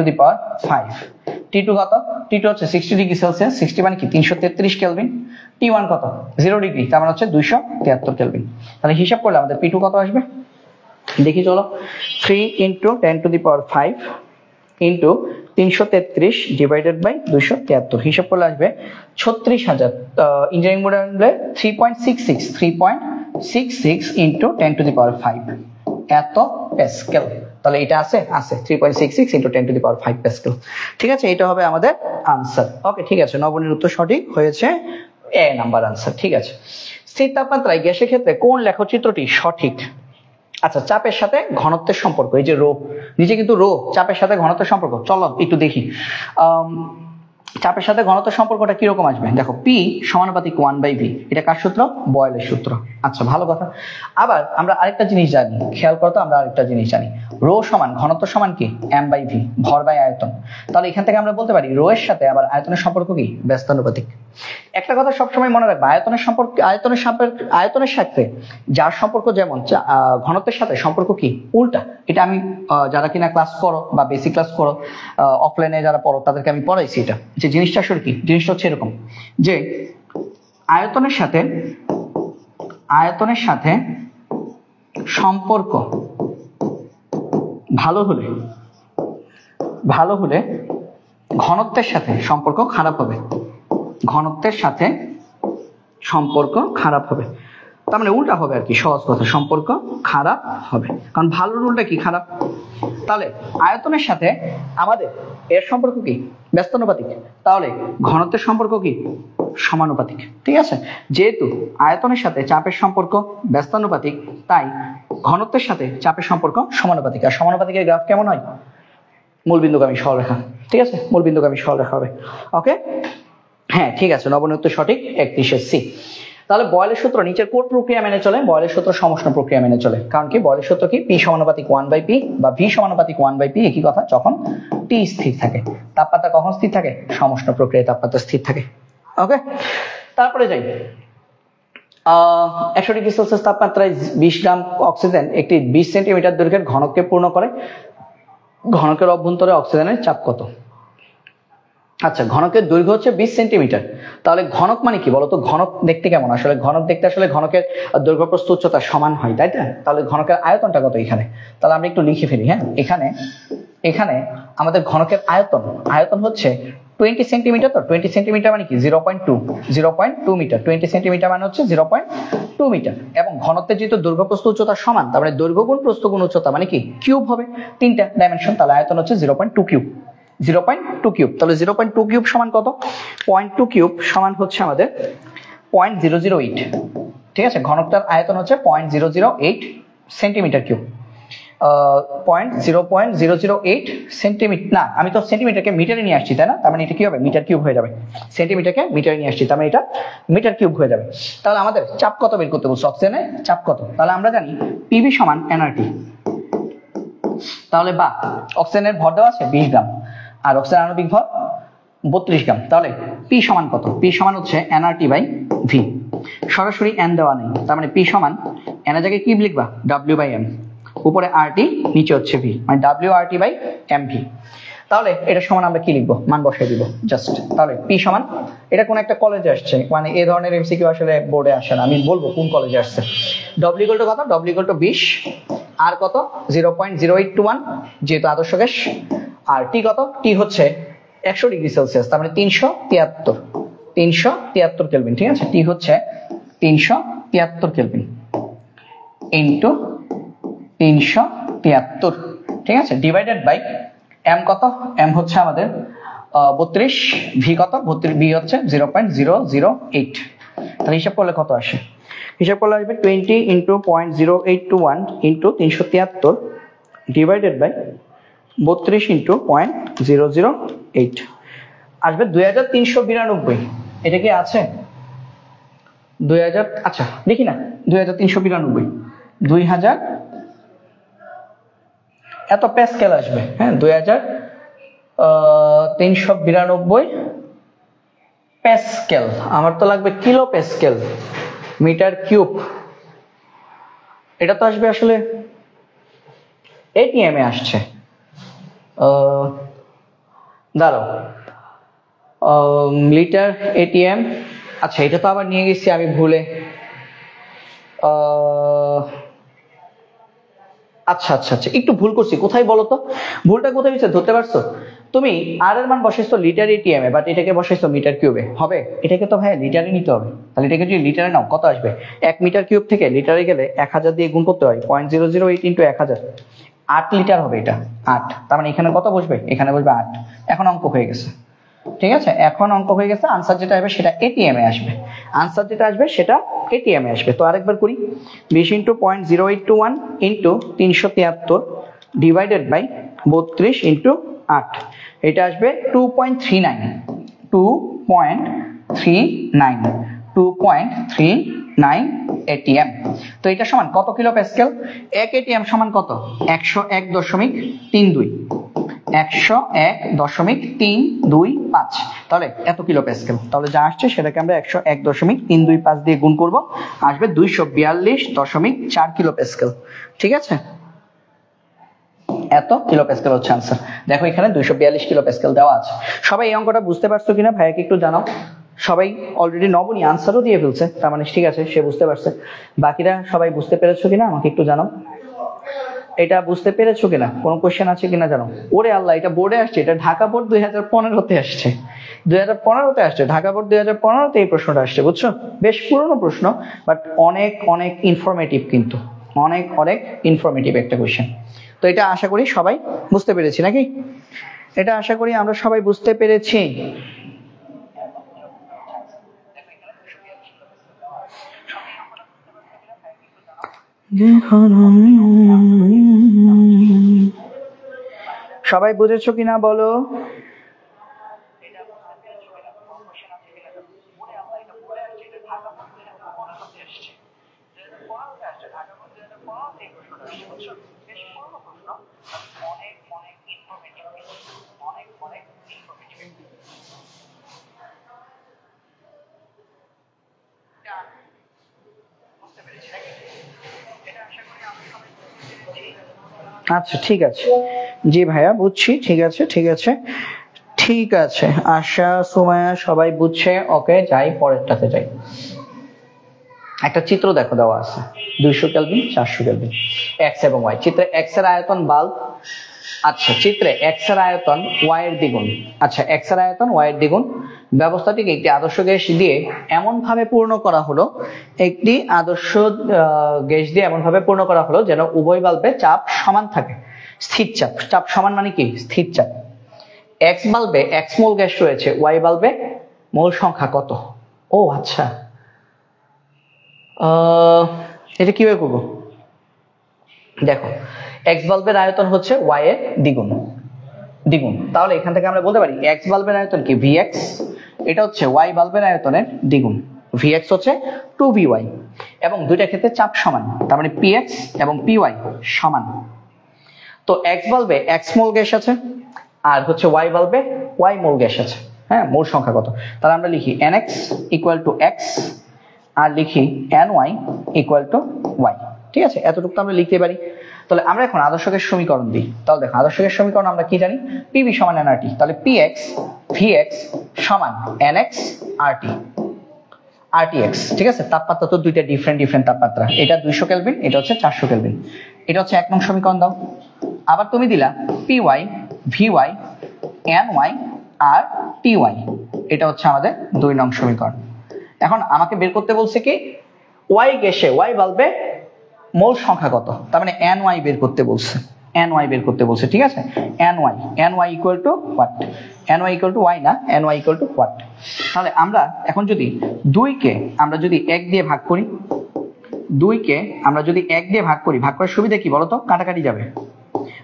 T2 কত? T2 হচ্ছে 60 ডিগ্রি সেলসিয়াস। 60 মানে কি 333 কেলভিন। T1 কত? 0 ডিগ্রি, তার মানে হচ্ছে 273 কেলভিন। তাহলে হিসাব করলে আমাদের P2 কত আসবে দেখি চলো। 3 × 10⁵ ইন্টু 333 ডিভাইডেড বাই 273, হিসাব করলে আসবে 36,000। ইঞ্জিনিয়ারিং মোডে আনলে 3.66 ইন্টু 10⁵ এত প্যাসকেল। তাহলে এটা আছে 3.66 ইন্টু 10⁵ প্যাসকেল। ঠিক আছে, এটা হবে আমাদের আনসার। ওকে, ঠিক আছে, নবনীর উত্তর সঠিক হয়েছে, এ নাম্বার আনসার। ঠিক আছে, স্থির তাপমাত্রায় গ্যাসের ক্ষেত্রে কোন লেখচিত্রটি সঠিক? আচ্ছা, চাপের সাথে ঘনত্বের সম্পর্ক, এই যে রো, নিচে কিন্তু রো, চাপের সাথে ঘনত্বের সম্পর্ক, চলো একটু দেখি। চাপের সাথে ঘনত্বের সম্পর্কটা কিরকম আসবে? দেখো, পি সমানুপাতিক 1/v, এটা কার সূত্র? বয়েলের সূত্র। আচ্ছা, ভালো কথা। আবার আমরা আরেকটা জিনিস জানি, খেয়াল করো তো, আমরা আরেকটা জিনিস জানি, রো সমান ঘনত্ব সমান কি? m/v, ভর বাই আয়তন। তাহলে এখান থেকে আমরা বলতে পারি রো এর সাথে আবার আয়তনের সম্পর্ক কি? ব্যস্তানুপাতিক। একটা কথা সবসময় মনে রাখবে, আয়তনের সাথে যার সম্পর্ক যেমন ঘনত্বের সাথে সম্পর্ক কি? উল্টা। এটা আমি যারা কিনা ক্লাস করো বা বেসিক ক্লাস করো, অফলাইনে যারা পড়ো তাদেরকে আমি পড়াইছি এটা, যে জিনিসটা আসলে কি? জিনিসটা হচ্ছে এরকম যে আয়তনের সাথে সম্পর্ক ভালো হলে ঘনত্বের সাথে সম্পর্ক খারাপ হবে, ঘনত্বের সাথে সম্পর্ক খারাপ হবে। তার মানে উল্টা হবে আর কি, সহজ কথা, সম্পর্ক খারাপ হবে, কারণ ভালোর উল্টা কি? খারাপ। তাহলে আয়তনের সাথে আমাদের এর সম্পর্ক কি? ব্যস্তানুপাতিক। তাহলে ঘনত্বের সম্পর্ক কি? সমানুপাতিক। ঠিক আছে, যেহেতু আয়তনের সাথে চাপের সম্পর্ক ব্যস্তানুপাতিক, তাই ঘনত্বের সাথে চাপের সম্পর্ক সমানুপাতিক। আর সমানুপাতিকের গ্রাফ কেমন হয়? মূলবিন্দুগামী সরলরেখা। ঠিক আছে, মূলবিন্দুগামী সরলরেখা হবে। ওকে, হ্যাঁ ঠিক আছে, নবম উত্তর সঠিক, 31 সি। তাহলে বয়েলের সূত্র নিচের কোন প্রক্রিয়া মেনে চলে? বয়েলের সূত্র সমষ্ণ প্রক্রিয়া মেনে চলে। কারণ কি? বয়েলের সূত্র কি? পি সমানুপাতিক 1/p বা ভি সমানুপাতিক 1/p, একই কথা, যখন টি স্থির থাকে। তাপমাত্রা কখন স্থির থাকে? সমষ্ণ প্রক্রিয়ায় তাপমাত্রা স্থির থাকে। ওকে, তারপরে যাই। 100 ডিগ্রি সেলসিয়াস তাপমাত্রায় 20 গ্রাম অক্সিজেন একটি 20 সেন্টিমিটার দৈর্ঘ্যের ঘনককে পূর্ণ করে। ঘনকের অভ্যন্তরে অক্সিজেনের চাপ কত? আচ্ছা, ঘনকের দৈর্ঘ্য হচ্ছে 20 সেন্টিমিটার। তাহলে ঘনক মানে কি বলতো? ঘনক দেখতে কেমন? আসলে ঘনক দেখতে আসলে ঘনকের দৈর্ঘ্য প্রস্থ উচ্চতা সমান হয়, তাই না? তাহলে ঘনকের আয়তনটা কত এখানে? তাহলে আমরা একটু লিখে ফেলি। হ্যাঁ, এখানে আমাদের ঘনকের আয়তন হচ্ছে 20 সেন্টিমিটার। তো 20 সেন্টিমিটার মানে কি? 0.2 মিটার। 20 সেন্টিমিটার মানে হচ্ছে 0.2 মিটার। এবং ঘনত্বের যেহেতু দৈর্ঘ্য প্রস্থ উচ্চতা সমান, তার মানে দৈর্ঘ্য গুণ প্রস্থ গুণ উচ্চতা মানে কি? কিউব হবে, 3টা ডাইমেনশন। তাহলে আয়তন হচ্ছে 0.2 কিউব। 0.2 কিউব। তাহলে 0.2 কিউব সমান কত? 0.2 কিউব সমান হচ্ছে আমাদের 0.008। ঠিক আছে, ঘনকটার আয়তন হচ্ছে 0.008 সেন্টিমিটার কিউব। 0.008 সেন্টিমিটার, না আমি তো সেন্টিমিটারকে মিটারে নিয়ে আসছি, তাই না? তার মানে এটা কি হবে? মিটার কিউব হয়ে যাবে। সেন্টিমিটারকে মিটারে নিয়ে আসছি, তার মানে এটা মিটার কিউব হয়ে যাবে। তাহলে আমাদের চাপ কত বের করতে বলছে? অক্সিজেনের চাপ কত? তাহলে আমরা জানি পিভি সমান এনআরটি। তাহলে বা অক্সিজেনের ভর দেওয়া আছে 20 গ্রাম, আর অক্সিজেন আণবিক ভর 32 গ্রাম। তাহলে পি সমান কত? পি সমান হচ্ছে এনআরটি বাই ভি। সরাসরি এন দেওয়া নেই, তার মানে পি সমান এন এর জায়গায় কি লিখবা? ডাব্লিউ বাই এম, উপরে আরটি, নিচে হচ্ছে ভি, মানে W RT by M V. তাহলে এটা সমান আমরা কি লিখবো? মান বসাই দিব জাস্ট। তাহলে পি সমান, এটা কোন একটা কলেজে আসছে, মানে এই ধরনের এমসিকিউ আসলে বোর্ডে আসে না, আমি বলবো কোন কলেজে আসছে। ডব্লিউ ইকুয়াল টু কত? ডব্লিউ ইকুয়াল টু 20, আর কত? 0.0821 যেহেতু আদর্শ গ্যাস। আর টি কত? টি হচ্ছে 100 ডিগ্রি সেলসিয়াস, তার মানে 373 কেলভিন। ঠিক আছে, টি হচ্ছে 373 কেলভিন ইন্টু 373। ঠিক আছে, ডিভাইডেড বাই এম কত? এম হচ্ছে আমাদের 32, ভি কত? ভি হচ্ছে 0.008। তাহলে হিসাব করলে কত আসে? হিসাব করলে আসবে 20 into 0.0821 into 373 divided by 32 into 0.008 আসবে 2392। এটা কি আছে? 2000, আচ্ছা দেখি না, 2392, 2000 এত প্যাসকেল আসবে। হ্যাঁ, 2392 প্যাসকেল। আমার তো লাগবে কিলো প্যাসকেল মিটার কিউব। এটা তো আসবে আসলে এটিএম এ আসছে। দাঁড়াও, লিটার এটিএম। আচ্ছা, এটা তো আবার নিয়ে গেছি আমি ভুলে। আচ্ছা আচ্ছা আচ্ছা, একটু ভুল করছি। কোথায় বলো তো? ভুলটা কোথায় হয়েছে ধরতে পারছো? তুমি আর এর মান বসাইছো লিটার এটিএম এ, বাট এটাকে বসাইছো মিটার কিউবে। হবে? এটাকে তো ভাই লিটারে নিতে হবে। তাহলে এটাকে যদি লিটারে নাও কত আসবে? 1 মিটার কিউব থেকে লিটারে গেলে 1000 দিয়ে গুণ করতে হয়। 0.008 ইন্টু 1000, 8 লিটার হবে এটা। 8, তার মানে এখানে কত বসবে? এখানে বসবে 8। এখন অঙ্ক হয়ে গেছে। ঠিক আছে, এখন অঙ্ক হয়ে গেছে। আনসার যেটা হবে সেটা এটিএম এ আসবে। আনসার যেটা আসবে সেটা এটিএম এ আসবে। তো আরেকবার করি, 20 into 0.0821 into 373 divided by 32 into 8, এটা আসবে 2.39 2.39 এটিএম। তো এটা সমান কত কিলো প্যাসকেল? 1 এটিএম সমান কত? 101.32 101.325, তাহলে এত কিলো প্যাসকেল। তাহলে যা আসছে সেটাকে আমরা 101.325 দিয়ে গুণ করব, আসবে 242.4 কিলো প্যাসকেল। ঠিক আছে, এত কিলো প্যাসকেল হচ্ছে আনসার। দেখো এখানে 242 কিলো প্যাসকেল দেওয়া আছে। সবাই এই অঙ্কটা বুঝতে পারছো কিনা ভাইয়াকে একটু জানাও। সবাই অলরেডি নবনী আনসারও দিয়ে ফেলছে, তার মানে ঠিক আছে, সে বুঝতে পারছে। বাকিরা সবাই বুঝতে পেরেছো কিনা আমাকে একটু জানাও। এটা বুঝতে পেরেছো কিনা, কোনো কোশ্চেন আছে কিনা জানো। ওরে আল্লাহ, এটা বোর্ডে আসছে, এটা ঢাকা বোর্ড 2015-তে আসছে, 2015-তে আসছে, ঢাকা বোর্ড 2015-তে এই প্রশ্নটা আসছে, বুঝছো। বেশ পুরনো প্রশ্ন, বাট অনেক অনেক ইনফরমেটিভ, কিন্তু অনেক অনেক ইনফরমেটিভ একটা কোশ্চেন। তো এটা আশা করি সবাই বুঝতে পেরেছি নাকি? এটা আশা করি আমরা সবাই বুঝতে পেরেছি। সবাই বুঝেছো কিনা বলো। আচ্ছা ঠিক আছে, জি ভাইয়া বুঝছি, ঠিক আছে ঠিক আছে ঠিক আছে। আশা, সুমায়া সবাই বুঝছে, ওকে যাই পরেরটাতে যাই। একটা চিত্র দেখো দেওয়া আছে, 200 কেলভিন 400 কেলভিন, এক্স এবং ওয়াই। চিত্রে এক্স এর আয়তন বাল্ব, আচ্ছা চিত্রে এক্স এর আয়তন ওয়াই এর দ্বিগুণ, আচ্ছা এক্স এর আয়তন ওয়াই এর দ্বিগুণ। ব্যবস্থাটিকে একটি আদর্শ গ্যাস দিয়ে এমন ভাবে পূর্ণ করা হলো, একটি আদর্শ গ্যাস দিয়ে এমন ভাবে পূর্ণ করা হলো যেন উভয় বাল্বে চাপ সমান থাকে। স্থির চাপ, চাপ সমান মানে কি? স্থির চাপ। এক্স বাল্বে এক্স মোল গ্যাস রয়েছে, ওয়াই বাল্বে মোল সংখ্যা কত? ও আচ্ছা, এটা কিভাবে করবো? দেখো এক্স বাল্বের আয়তন হচ্ছে ওয়াই এর দ্বিগুণ, তাহলে এখান থেকে আমরা বলতে পারি এক্স বাল্বের আয়তন কি? ভিএক্স, এটা হচ্ছে ওয়াই বাল্বের আয়তনের দ্বিগুণ। ভিএক্স হচ্ছে 2ভিওয়াই, এবং দুইটা ক্ষেত্রে চাপ সমান, তার মানে পিএক্স এবং পিওয়াই সমান। তো এক্স বাল্বে এক্স মোল গ্যাস আছে, আর হচ্ছে ওয়াই বাল্বে ওয়াই মোল গ্যাস আছে। হ্যাঁ, মোল সংখ্যা কত? তাহলে আমরা লিখি nx ইকুয়াল টু এক্স, আর লিখি ny ইকুয়াল টু ওয়াই। ঠিক আছে, এতটুকু তো আমরা লিখতে পারি। তাহলে আমরা এখন আদর্শ গ্যাস সমীকরণ দিই। তাহলে দেখো আদর্শ গ্যাস সমীকরণ আমরা কি জানি? পিভি সমান nRT, তাহলে পিএক্স ভিএক্স সমান nx RTX। ঠিক আছে, তাপমাত্রা তো দুইটা ডিফারেন্ট তাপমাত্রা, এটা 200 কেলভিন, এটা হচ্ছে 400 কেলভিন। এটা হচ্ছে 1 নং সমীকরণ দাও। আবার তুমি দিলা PY VY NY আর TY, এটা হচ্ছে আমাদের 2 নং সমীকরণ। এখন আমাকে বের করতে বলছে কি? ওয়াই গ্যাসে ওয়াই বাল্বে মোল সংখ্যা কত, তার মানে NY বের করতে বলছে, NY বের করতে বলছে। ঠিক আছে, NY equal to what? NY equal to Y না, NY ইকুয়াল টু হোয়াট? তাহলে আমরা এখন যদি 2 কে আমরা যদি 1 দিয়ে ভাগ করি, 2 কে আমরা যদি 1 দিয়ে ভাগ করি, ভাগ করার সুবিধা কি বলো তো? কাটাকাটি যাবে।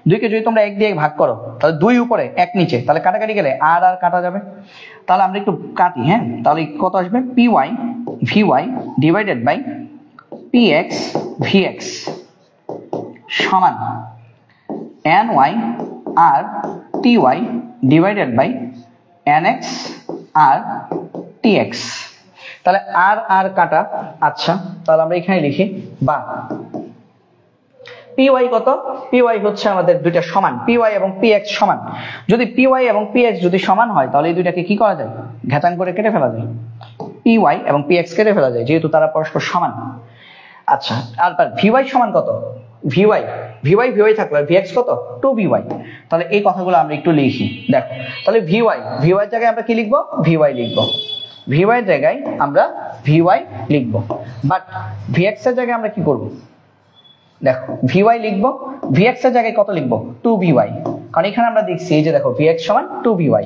2 কে যদি তোমরা 1 দিয়ে ভাগ করো, তাহলে 2 উপরে 1 নিচে, তাহলে কাটাকাটি গেলে আর কাটা যাবে। তাহলে আমরা একটু কাটি, হ্যাঁ, তাহলে কত আসবে? PY VY divided by PX VX সমান NY আর TY ডিভাইডেড বাই NX আর TX। তাহলে আর কাটা, আচ্ছা তাহলে আমরা এখানে লিখি বা PY কত? PY হচ্ছে আমাদের দুইটা সমান, PY এবং PX সমান। যদি PY এবং PX যদি সমান হয়, তাহলে এই দুইটাকে কি করা যায়? ঘাতাং করে কেটে ফেলা যায়। PY এবং PX কেটে ফেলা যায়, যেহেতু তারা পরস্পর সমান। আচ্ছা, আর VY সমান কত? VY থাকলে VX কত? 2VY। তাহলে এই কথাগুলো আমরা একটু লিখি। দেখো তাহলে VY জায়গায় আমরা কি লিখবো? VY লিখবো। VY জায়গায় আমরা VY লিখবো, বাট VX এর জায়গায় আমরা কি করব? দেখো VY লিখবো, VX এর জায়গায় কত লিখবো? 2VY, কারণ এখানে আমরা দেখছি এই যে দেখো VX সমান 2VY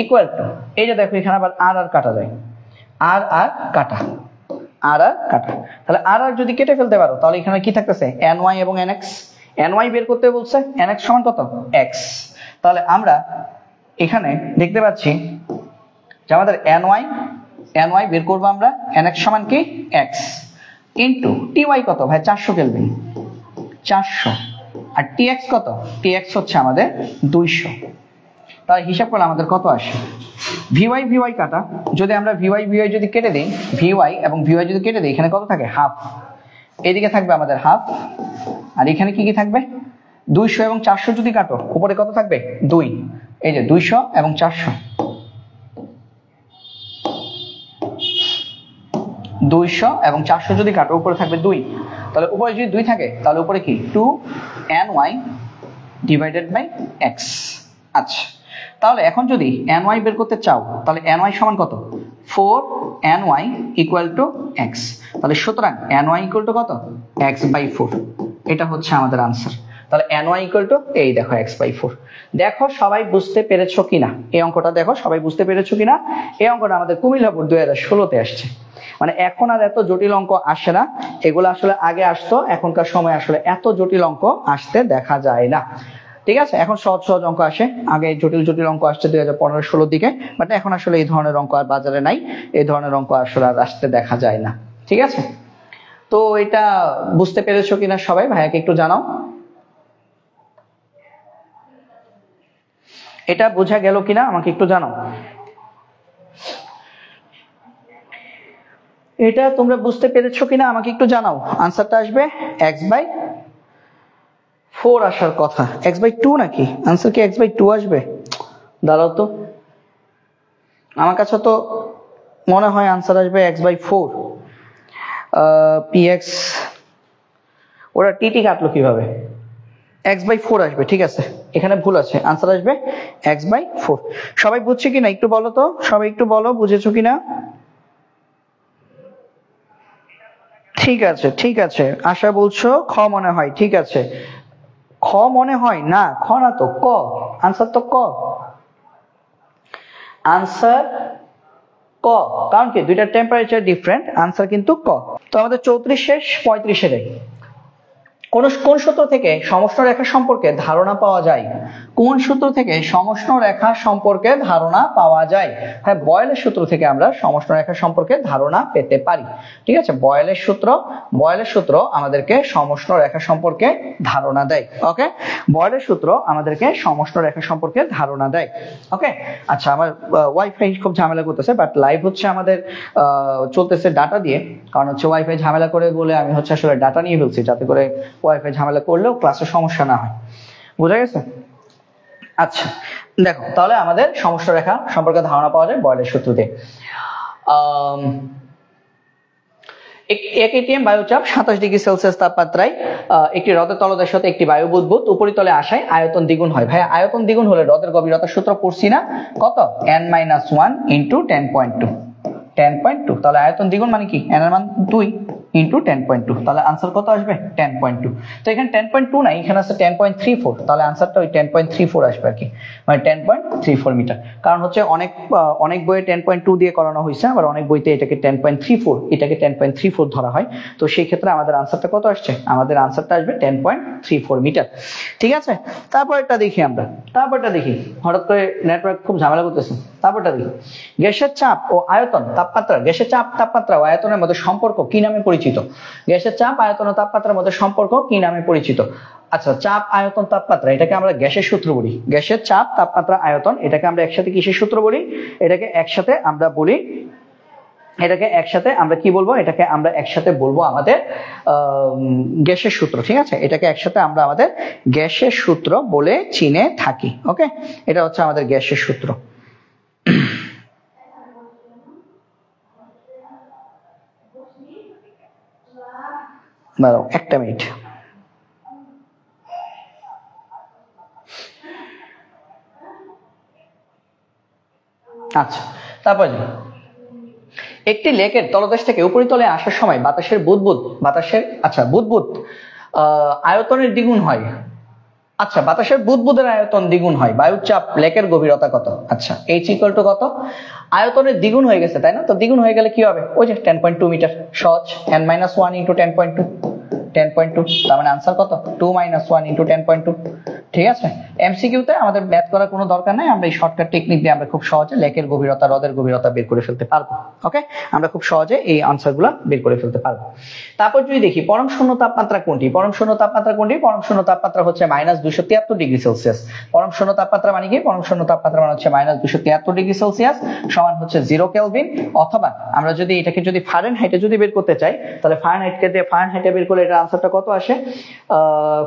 ইকুয়াল টু, এই যে দেখো এখানে আবার আর কাটা যায়, আর আর কাটা, আর আর কাটা। তাহলে আর আর যদি কেটে ফেলতে পারো তাহলে এখানে কি থাকতেছে ny এবং nx। ny বের করতে বলছে, nx সমান কত x। তাহলে আমরা এখানে দেখতে পাচ্ছি যে আমাদের ny বের করবো আমরা, nx সমান কি x ইন্টু ty কত ভাই 400 কেলভিন, 400, আর tx কত, tx হচ্ছে আমাদের 200। তাহলে হিসাব করলে আমাদের কত আসে, vy কাটা, যদি আমরা vy যদি কেটে দিই, vy এবং vy যদি কেটে দিই, এখানে কত থাকে হাফ, এদিকে থাকবে আমাদের হাফ, আর এখানে কি কি থাকবে 200 এবং 400 যদি কাটো উপরে কত থাকবে 2, এই যে 200 এবং 400, 200 এবং 400 যদি কাটো উপরে থাকবে 2, তাহলে উপরে যদি 2 থাকে তাহলে উপরে কি 2ny ডিভাইডেড বাই x। আচ্ছা, তাহলে এখন যদি ny বের করতে চাও তাহলে ny সমান কত 4ny ইকুয়াল টু x। তাহলে সুতরাং ny ইকুয়াল টু কত x/4, এটা হচ্ছে আমাদের আনসার। তাহলে ny ইকুয়াল টু এই দেখো x/4। দেখো সবাই বুঝতে পেরেছো কিনা এই অঙ্কটা, দেখো সবাই বুঝতে পেরেছো কিনা এই অঙ্কটা আমাদের কুমিল্লা বোর্ড 2016-তে আসছে। মানে এখন আর এত জটিল অঙ্ক আসে না, এগুলো আসলে আগে আসতো, এখনকার সময় আসলে এত জটিল অঙ্ক আসতে দেখা যায় না। ঠিক আছে, এখন সহজ সহজ অঙ্ক আসে, আগে জটিল জটিল অঙ্ক আসছে 2015-16 দিকে, বাট এখন আসলে এই ধরনের অঙ্ক আর বাজারে নাই, এই ধরনের অঙ্ক আসলে আর আসতে দেখা যায় না। ঠিক আছে, তো এটা বুঝতে পেরেছো কিনা সবাই ভাইয়াকে একটু জানাও। এটা বোঝা গেল কিনা আমাকে একটু জানাও। এটা তোমরা বুঝতে পেরেছো কিনা আমাকে একটু জানাও। আনসারটা আসবে x/4 আসার কথা, x/2 নাকি আনসার, কি x/2 আসবে? দাঁড়াও তো, আমার কাছে তো মনে হয় আনসার আসবে x/4। px ওরা টিটি কাটলো কিভাবে, x/4 আসবে। ঠিক আছে, এখানে ভুল আছে, আনসার আসবে x/4। সবাই বুঝছে কিনা একটু বলো তো, সবাই একটু বলো বুঝেছো কিনা। ঠিক আছে ঠিক আছে, আশা বলছো খ মনে হয়, ঠিক আছে খ মনে হয় না, খ না তো ক, আনসার তো ক, আনসার ক, কারণ কি দুইটা টেম্পারেচার ডিফারেন্ট, আনসার কিন্তু ক। তো আমাদের 34 শেষ, 35-এ কোন সূত্র থেকে সমষ্ণ রেখা সম্পর্কে ধারণা পাওয়া যায়, কোন সূত্র থেকে সমষ্ণ রেখা সম্পর্কে ধারণা পাওয়া যায়? হ্যাঁ, বয়েলের সূত্র থেকে আমরা সমষ্ণ রেখা সম্পর্কে ধারণা পেতে পারি। ঠিক আছে, বয়েলের সূত্র আমাদেরকে সমষ্ণ রেখা সম্পর্কে ধারণা দেয়। ওকে, বয়েলের সূত্র আমাদেরকে সমষ্ণ রেখা সম্পর্কে ধারণা দেয়। ওকে, আচ্ছা আমার ওয়াইফাই খুব ঝামেলা করতেছে, বাট লাইভ হচ্ছে আমাদের চলতেছে ডাটা দিয়ে, কারণ হচ্ছে ওয়াইফাই ঝামেলা করে বলে আমি হচ্ছে আসলে ডাটা নিয়ে ফেলছি, যাতে করে ওয়াইফাই ঝামেলা করলেও ক্লাসে সমস্যা না হয়। বুঝা গেছে? আচ্ছা দেখো, তাহলে আমাদের সমষ্ণ রেখা সম্পর্কে ধারণা পাওয়া যায় বয়েলের সূত্র দিয়ে। এক এটিএম বায়ুচাপ 27°C তাপমাত্রায় একটি হ্রদের তলদেশ হতে একটি বায়ু বুদবুদ উপরিতলে আসায় আয়তন দ্বিগুণ হয়। ভাই আয়তন দ্বিগুণ হলে হ্রদের গভীরতার সূত্র পড়ছি না, কত n-1 × 10.2, 10.2। তাহলে আয়তন দ্বিগুণ মানে কি, n এর মান 2 × 10.2, তাহলে আনসার কত আসবে 10.2। তো এখানে 10.2 নাই, এখানে আছে 10.34, তাহলে আনসারটা ওই 10.34 আসবে আর কি, মানে 10.34 মিটার। কারণ হচ্ছে অনেক বইয়ে 10.2 দিয়ে করানো হয়েছে, আবার অনেক বইতে এটাকে 10.34 ধরা হয়। তো সেই ক্ষেত্রে আমাদের আনসারটা কত আসছে, আমাদের আনসারটা আসবে 10.34 মিটার। ঠিক আছে, তারপরটা দেখি আমরা, হঠাৎ করে নেটওয়ার্ক খুব ঝামেলা করতেছে। তারপরটা দেখি, গ্যাসের চাপ ও আয়তন তাপমাত্রা, গ্যাসের চাপ তাপমাত্রা ও আয়তনের মধ্যে সম্পর্ক কি নামে পরিচিত? গ্যাসের চাপ আয়তন ও তাপমাত্রার মধ্যে সম্পর্ক কি নামে পরিচিত? আচ্ছা, চাপ আয়তন তাপমাত্রা এটাকে আমরা গ্যাসের সূত্র বলি। গ্যাসের চাপ তাপমাত্রা আয়তন এটাকে আমরা একসাথে কিসের সূত্র বলি? এটাকে একসাথে আমরা বলি, এটাকে একসাথে আমরা কি বলবো, এটাকে আমরা একসাথে বলবো আমাদের গ্যাসের সূত্র। ঠিক আছে, এটাকে একসাথে আমরা আমাদের গ্যাসের সূত্র বলে চিনে থাকি। ওকে, এটা হচ্ছে আমাদের গ্যাসের সূত্র। দাঁড়াও একটা মিনিট। আচ্ছা, তারপর একটি লেকের তলদেশ থেকে উপরিতলে আসার সময় বুদবুদ আয়তনের দ্বিগুণ হয়। আচ্ছা, বাতাসের বুদবুদের আয়তন দ্বিগুণ হয়, বায়ুর চাপ, লেকের গভীরতা কত? আচ্ছা, H ইকুয়াল টু কত? আয়তনের দ্বিগুণ হয়ে গেছে তাই না? তো দ্বিগুণ হয়ে গেলে কি হবে? ওই যে 10.2 মিটার, সহজ, n-1 ইন্টু 10.2, 10.2, তার মানে আনসার কত? 2 - 1 ইন্টু 10.2। ঠিক আছে, এমসিকিউতে আমাদের ম্যাথ করার কোনো দরকার নাই, আমরা এই শর্টকাট টেকনিক দিয়ে আমরা খুব সহজে লেকের গভীরতা, হ্রদের গভীরতা বের করে ফেলতে পারবো। ওকে, আমরা খুব সহজে এই আনসারগুলো বের করে ফেলতে পারবো। তারপর যদি দেখি পরম শূন্য তাপমাত্রা কোনটি? পরম শূন্য তাপমাত্রা কোনটি? পরম শূন্য তাপমাত্রা হচ্ছে -273 ডিগ্রি সেলসিয়াস। পরম শূন্য তাপমাত্রা মানে কি? পরম শূন্য তাপমাত্রা মানে হচ্ছে -273 ডিগ্রি সেলসিয়াস সমান হচ্ছে 0 কেলভিন। অথবা আমরা যদি এটাকে যদি ফারেনহাইটে যদি বের করতে চাই, তাহলে ফারেনহাইটে বের করলে এটা আনসারটা কত আসে?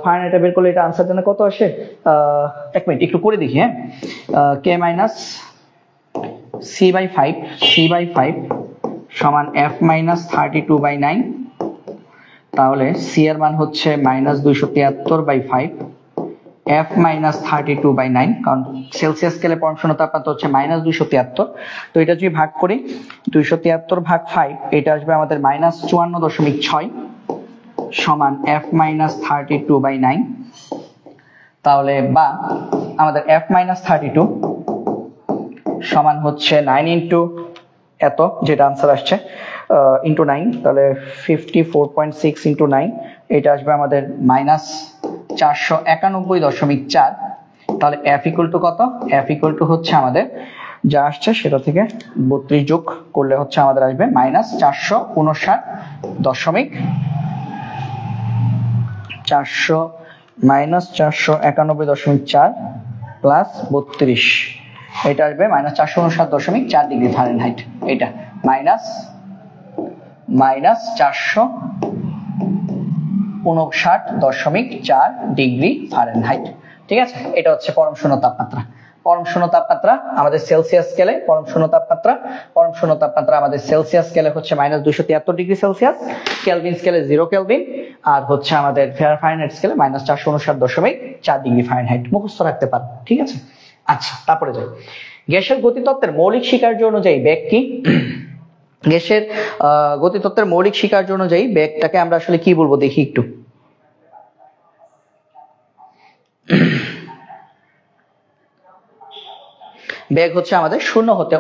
ফারেনহাইটে বের করলে এটা আনসার জানা কত আসে? এক মিনিট একটু করে দেখি। হ্যাঁ, K - C/5 সমান F - 32/9। তাহলে C এর মান হচ্ছে -273/5, F - 32/9, কারণ সেলসিয়াস স্কেলে পরম শূন্য তাপমাত্রা হচ্ছে -273। তো এটা যদি ভাগ করি, 273 ভাগ 5, এটা আসবে আমাদের -54.6 সমান F - 32/9। তাহলে বা আমাদের F - 32 সমান হচ্ছে 9 ইন্টু এত, যেটা আনসার আসছে, ইন্টু 9, তাহলে 54.6 ইন্টু 9, এটা আসবে আমাদের -491.4। তাহলে F ইকুয়াল টু কত? F ইকুয়াল টু হচ্ছে আমাদের যা আসছে সেটা থেকে 32 যোগ করলে হচ্ছে আমাদের আসবে -491.4 প্লাস 32, এটা আসবে -459.4 ডিগ্রি ফারেনহাইট। এটা -459.4 ডিগ্রি ফারেনহাইট। ঠিক আছে, এটা হচ্ছে পরম শূন্য তাপমাত্রা। পরম শূন্য তাপমাত্রা আমাদের সেলসিয়াস স্কেলে, পরম শূন্য তাপমাত্রা আমাদের সেলসিয়াস স্কেলে হচ্ছে -273 ডিগ্রি সেলসিয়াস, কেলভিন স্কেলে 0 কেলভিন, আর হচ্ছে আমাদের ফারেনহাইট স্কেলে -459.4 ডিগ্রি ফারেনহাইট। মুখস্থ রাখতে পারো। ঠিক আছে, আচ্ছা তারপরে যাই। গ্যাসের গতিতত্ত্বের মৌলিক স্বীকার্য অনুযায়ী বেগ কি? গ্যাসের গতিতত্ত্বের মৌলিক স্বীকার্য অনুযায়ী বেগটাকে আমরা আসলে কি বলবো দেখি একটু। বেগ হচ্ছে আমাদের শূন্য হতে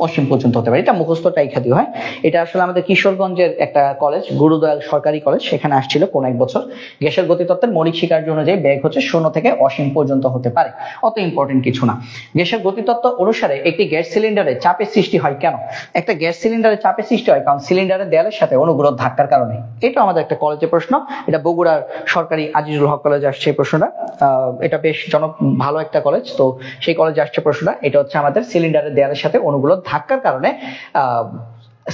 অসীম পর্যন্ত হতে পারে। এটা মুখস্থটাই খ্যাতি হয়। এটা আসলে আমাদের কিশোরগঞ্জের একটা কলেজ, গুরুদয়াল সরকারি কলেজ, সেখানে আসছিল কোন এক বছর। গ্যাসের গতিতত্ত্বের মৌলিক স্বীকার্য অনুযায়ী বেগ হচ্ছে শূন্য থেকে অসীম পর্যন্ত হতে পারে, অত ইম্পর্টেন্ট কিছু না। গ্যাসের গতিতত্ত্ব অনুসারে একটি গ্যাস সিলিন্ডারে চাপের সৃষ্টি হয় কেন? একটা গ্যাস সিলিন্ডারে চাপের সৃষ্টি হয় কারণ সিলিন্ডারের দেয়ালের সাথে অনুগুলোর ধাক্কার কারণে। এটা আমাদের একটা কলেজের প্রশ্ন, এটা বগুড়ার সরকারি আজিজুল হক কলেজে আসছে এই প্রশ্নটা। এটা বেশ ভালো একটা কলেজ, তো সেই কলেজে আসছে প্রশ্নটা। এটা হচ্ছে আমাদের সিলিন্ডারের দেয়ালের সাথে অনুগুলোর ধাক্কার কারণে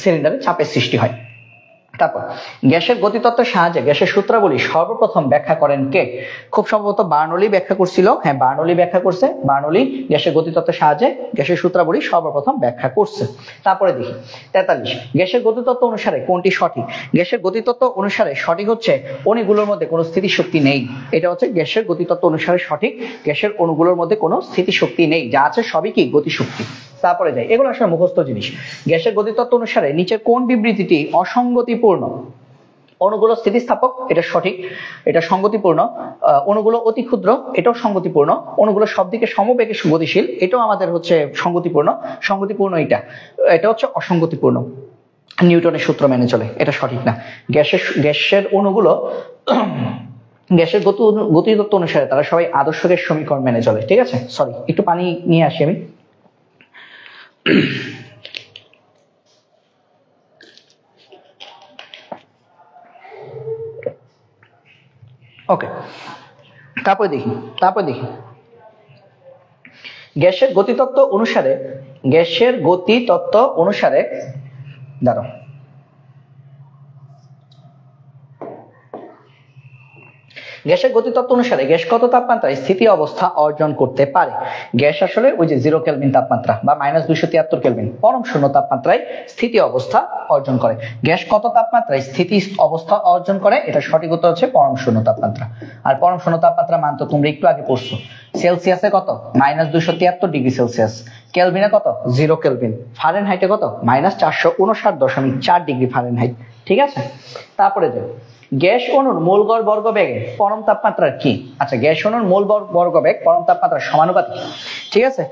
সিলিন্ডারে চাপের সৃষ্টি হয়। তারপর গ্যাসের গতিতত্ত্বের সাহায্যে গ্যাসের সূত্রাবলী সর্বপ্রথম ব্যাখ্যা করেন কে? খুব সম্ভবত বার্নৌলি ব্যাখ্যা করছিল। হ্যাঁ, বার্নৌলি ব্যাখ্যা করছে। বার্নৌলি গ্যাসের গতিতত্ত্বের সাহায্যে গ্যাসের সূত্রাবলী সর্বপ্রথম ব্যাখ্যা করছে। তারপরে দেখি 43, গ্যাসের গতিতত্ত্ব অনুসারে কোনটি সঠিক? গ্যাসের গতিতত্ত্ব অনুসারে সঠিক হচ্ছে অণুগুলোর মধ্যে কোনো স্থিতিশক্তি নেই। এটা হচ্ছে গ্যাসের গতিতত্ত্ব অনুসারে সঠিক। গ্যাসের অণুগুলোর মধ্যে কোনো স্থিতিশক্তি নেই, যা আছে সবই কি? গতিশক্তি। তারপরে যাই, এগুলো আসলে মুখস্থ জিনিস। গ্যাসের গতিতত্ত্ব অনুসারে নিচের কোন বিবৃতিটি অসঙ্গতিপূর্ণ? অণুগুলো স্থিতিস্থাপক, এটা সঠিক, এটা সঙ্গতিপূর্ণ। অণুগুলো অতি ক্ষুদ্র, এটাও সঙ্গতিপূর্ণ। অণুগুলো সব দিকে সমবেগে গতিশীল, এটাও আমাদের হচ্ছে সঙ্গতিপূর্ণ। এটা হচ্ছে অসঙ্গতিপূর্ণ, নিউটনের সূত্র মেনে চলে, এটা সঠিক না। গ্যাসের অণুগুলো গ্যাসের গতিতত্ত্ব অনুসারে তারা সবাই আদর্শ গ্যাস সমীকরণ মেনে চলে। ঠিক আছে, সরি একটু পানি নিয়ে আসি আমি। ওকে, তারপরে দেখি গ্যাসের গতিতত্ত্ব অনুসারে দাঁড়াও, গ্যাসের গতিতত্ত্ব অনুসারে গ্যাস কত তাপমাত্রায় স্থিতি অবস্থা অর্জন করতে পারে? গ্যাস আসলে ওই যে 0 কেলভিন তাপমাত্রা বা -273 কেলভিন পরম শূন্য তাপমাত্রায় স্থিতি অবস্থা অর্জন করে। গ্যাস কত তাপমাত্রায় স্থিতি অবস্থা অর্জন করে? এটা সঠিক উত্তর হচ্ছে পরম শূন্য তাপমাত্রা। আর পরম শূন্য তাপমাত্রা মান তো তোমরা একটু আগে পড়ছো। সেলসিয়াসে কত? -273 ডিগ্রি সেলসিয়াস। কেলভিনে কত? 0 কেলভিন। ফারেনহাইটে কত? -459.4 ডিগ্রি ফারেনহাইট। ঠিক আছে, তারপরে যে গ্যাস অণুর মোল গড় বর্গবেগে পরম তাপমাত্রার কি? আচ্ছা, গ্যাস অণুর মোল বর্গবেগ পরম তাপমাত্রার সমানুপাতিক, ঠিক আছে।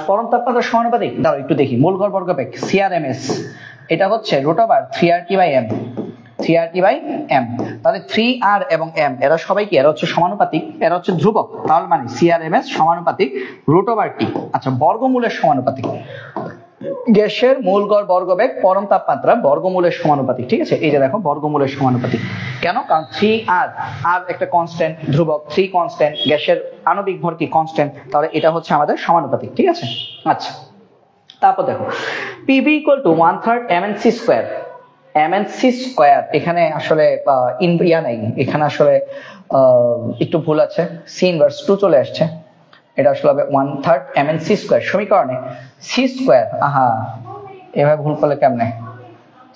পরম তাপমাত্রার সমানুপাতিক দাঁড়াও একটু দেখি। মোল গড় বর্গবেগ CRMS, এটা হচ্ছে √3RT/m, 3RT/m। তাহলে 3R এবং m এরা সবাই কি? এরা হচ্ছে সমানুপাতিক, এরা হচ্ছে ধ্রুবক। তাহলে মানে CRMS সমানুপাতিক √T। আচ্ছা, বর্গমূলের সমানুপাতিক। গ্যাসের মোল গড় বর্গবেগ পরম তাপমাত্রা বর্গমূলের সমানুপাতিক, ঠিক আছে। এই যে দেখো বর্গমূলের সমানুপাতিক। কেন? কারণ 3R, আর একটা কনস্ট্যান্ট, ধ্রুবক, 3 কনস্ট্যান্ট, গ্যাসের আণবিক ভর কি? কনস্ট্যান্ট। তাহলে এটা হচ্ছে আমাদের সমানুপাতিক, ঠিক আছে। আচ্ছা, তারপর দেখো PV = 1/3 mnc²। mnc², এখানে আসলে ইয়া নাই, এখানে আসলে একটু ভুল আছে, c−2 চলে আসছে। এটা আসলে হবে 1/3 mnc²। সমীকরণে c², আহা এভাবে ভুল করলে কেমনে?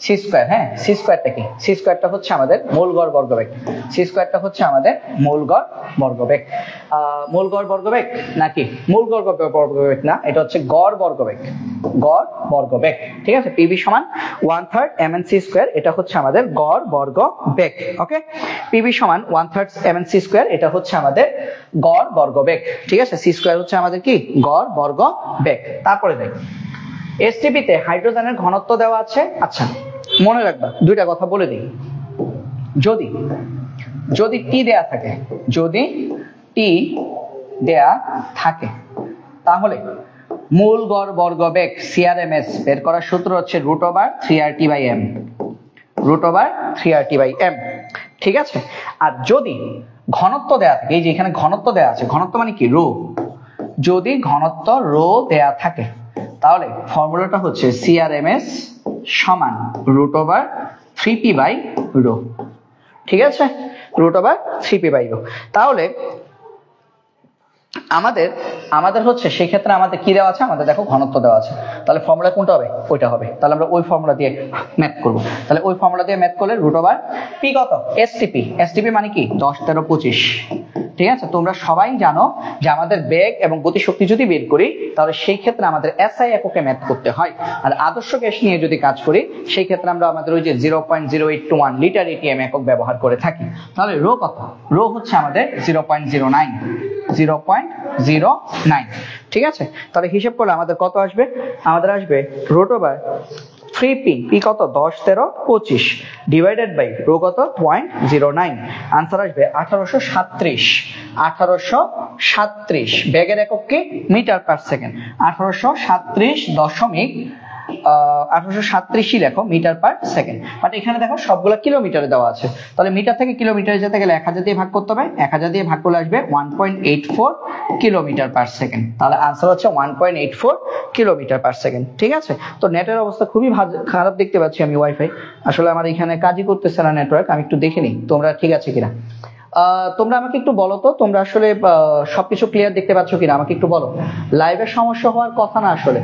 c², হ্যাঁ, c²টা কি? c²টা হচ্ছে আমাদের মোল গড় বর্গবেগ। c²টা হচ্ছে আমাদের মোল গড় বর্গবেগ। মোল গড় বর্গবেগ নাকি মোল গড় বর্গবেগ না, এটা হচ্ছে গড় বর্গবেগ, গড় বর্গবেগ, ঠিক আছে। PV = 1/3 mnc², এটা হচ্ছে আমাদের গড় বর্গবেগ। ওকে, PV = 1/3 mnc², এটা হচ্ছে আমাদের গড় বর্গবেগ, ঠিক আছে। c² হচ্ছে আমাদের কি? গড় বর্গবেগ। তারপরে দেখো STP তে হাইড্রোজেনের ঘনত্ব দেওয়া আছে। আচ্ছা, মনে রাখবা দুইটা কথা বলে দিই। যদি T দেয়া থাকে, যদি T দেয়া থাকে, তাহলে মূল গড় বর্গবেগ CRMS বের করার সূত্র হচ্ছে √3RT/m, √3RT/m, ঠিক আছে। আর যদি ঘনত্ব দেয়া থাকে, এই যে এখানে ঘনত্ব দেয়া আছে, ঘনত্ব মানে কি? রো। যদি ঘনত্ব রো দেয়া থাকে, তাহলে ফর্মুলাটা হচ্ছে CRMS = √3p/ρ, ঠিক আছে, √3p/ρ। তাহলে আমাদের হচ্ছে সেই ক্ষেত্রে আমাদের কি দেওয়া আছে? আমাদের দেখো ঘনত্ব দেওয়া আছে, তাহলে ফর্মুলা কোনটা হবে? ওইটা হবে। তাহলে আমরা ওই ফর্মুলা দিয়ে ম্যাথ করব। তাহলে ওই ফর্মুলা দিয়ে ম্যাথ করলে √p কত? STP মানে কি? 10, 13, 25, ঠিক আছে। তোমরা সবাই জানো যে আমাদের বেগ এবং গতিশক্তি যদি বের করি, তাহলে সেই ক্ষেত্রে আমাদের SI এককে ম্যাথ করতে হয়। আর আদর্শ গ্যাস নিয়ে যদি কাজ করি, সেই ক্ষেত্রে আমরা আমাদের ওই যে 0.0821 লিটার ATM একক ব্যবহার করে থাকি। তাহলে রো কত? রো হচ্ছে আমাদের 0.09, 0.09, ঠিক আছে। তাহলে হিসাব করলে আমাদের কত আসবে? আমাদের আসবে √3p, p কত? 10, 13, 25 ডিভাইডেড বাই রো কত? 0.09। আনসার আসবে 1837। বেগের একক কি? Metre per second. 1837ই লেখো মিটার পার সেকেন্ড। বাট এখানে দেখো সবগুলো কিলোমিটারে দেওয়া আছে, তাহলে মিটার থেকে কিলোমিটারে যেতে গেলে 1000 দিয়ে ভাগ করতে হবে। 1000 দিয়ে ভাগ করলে আসবে 1.84 কিলোমিটার পার সেকেন্ড। তাহলে আনসার হচ্ছে 1.84 কিলোমিটার পার সেকেন্ড, ঠিক আছে। তো নেটের অবস্থা খুবই খারাপ দেখতে পাচ্ছি আমি। ওয়াইফাই আসলে আমার এখানে কাজই করতেছে না, নেটওয়ার্ক। আমি একটু দেখে নিই তোমরা ঠিক আছে কিনা। তোমরা আমাকে একটু বলো তো, তোমরা আসলে সবকিছু ক্লিয়ার দেখতে পাচ্ছ কিনা? আমাকে একটু বলো। লাইভে সমস্যা হওয়ার কথা না, আসলে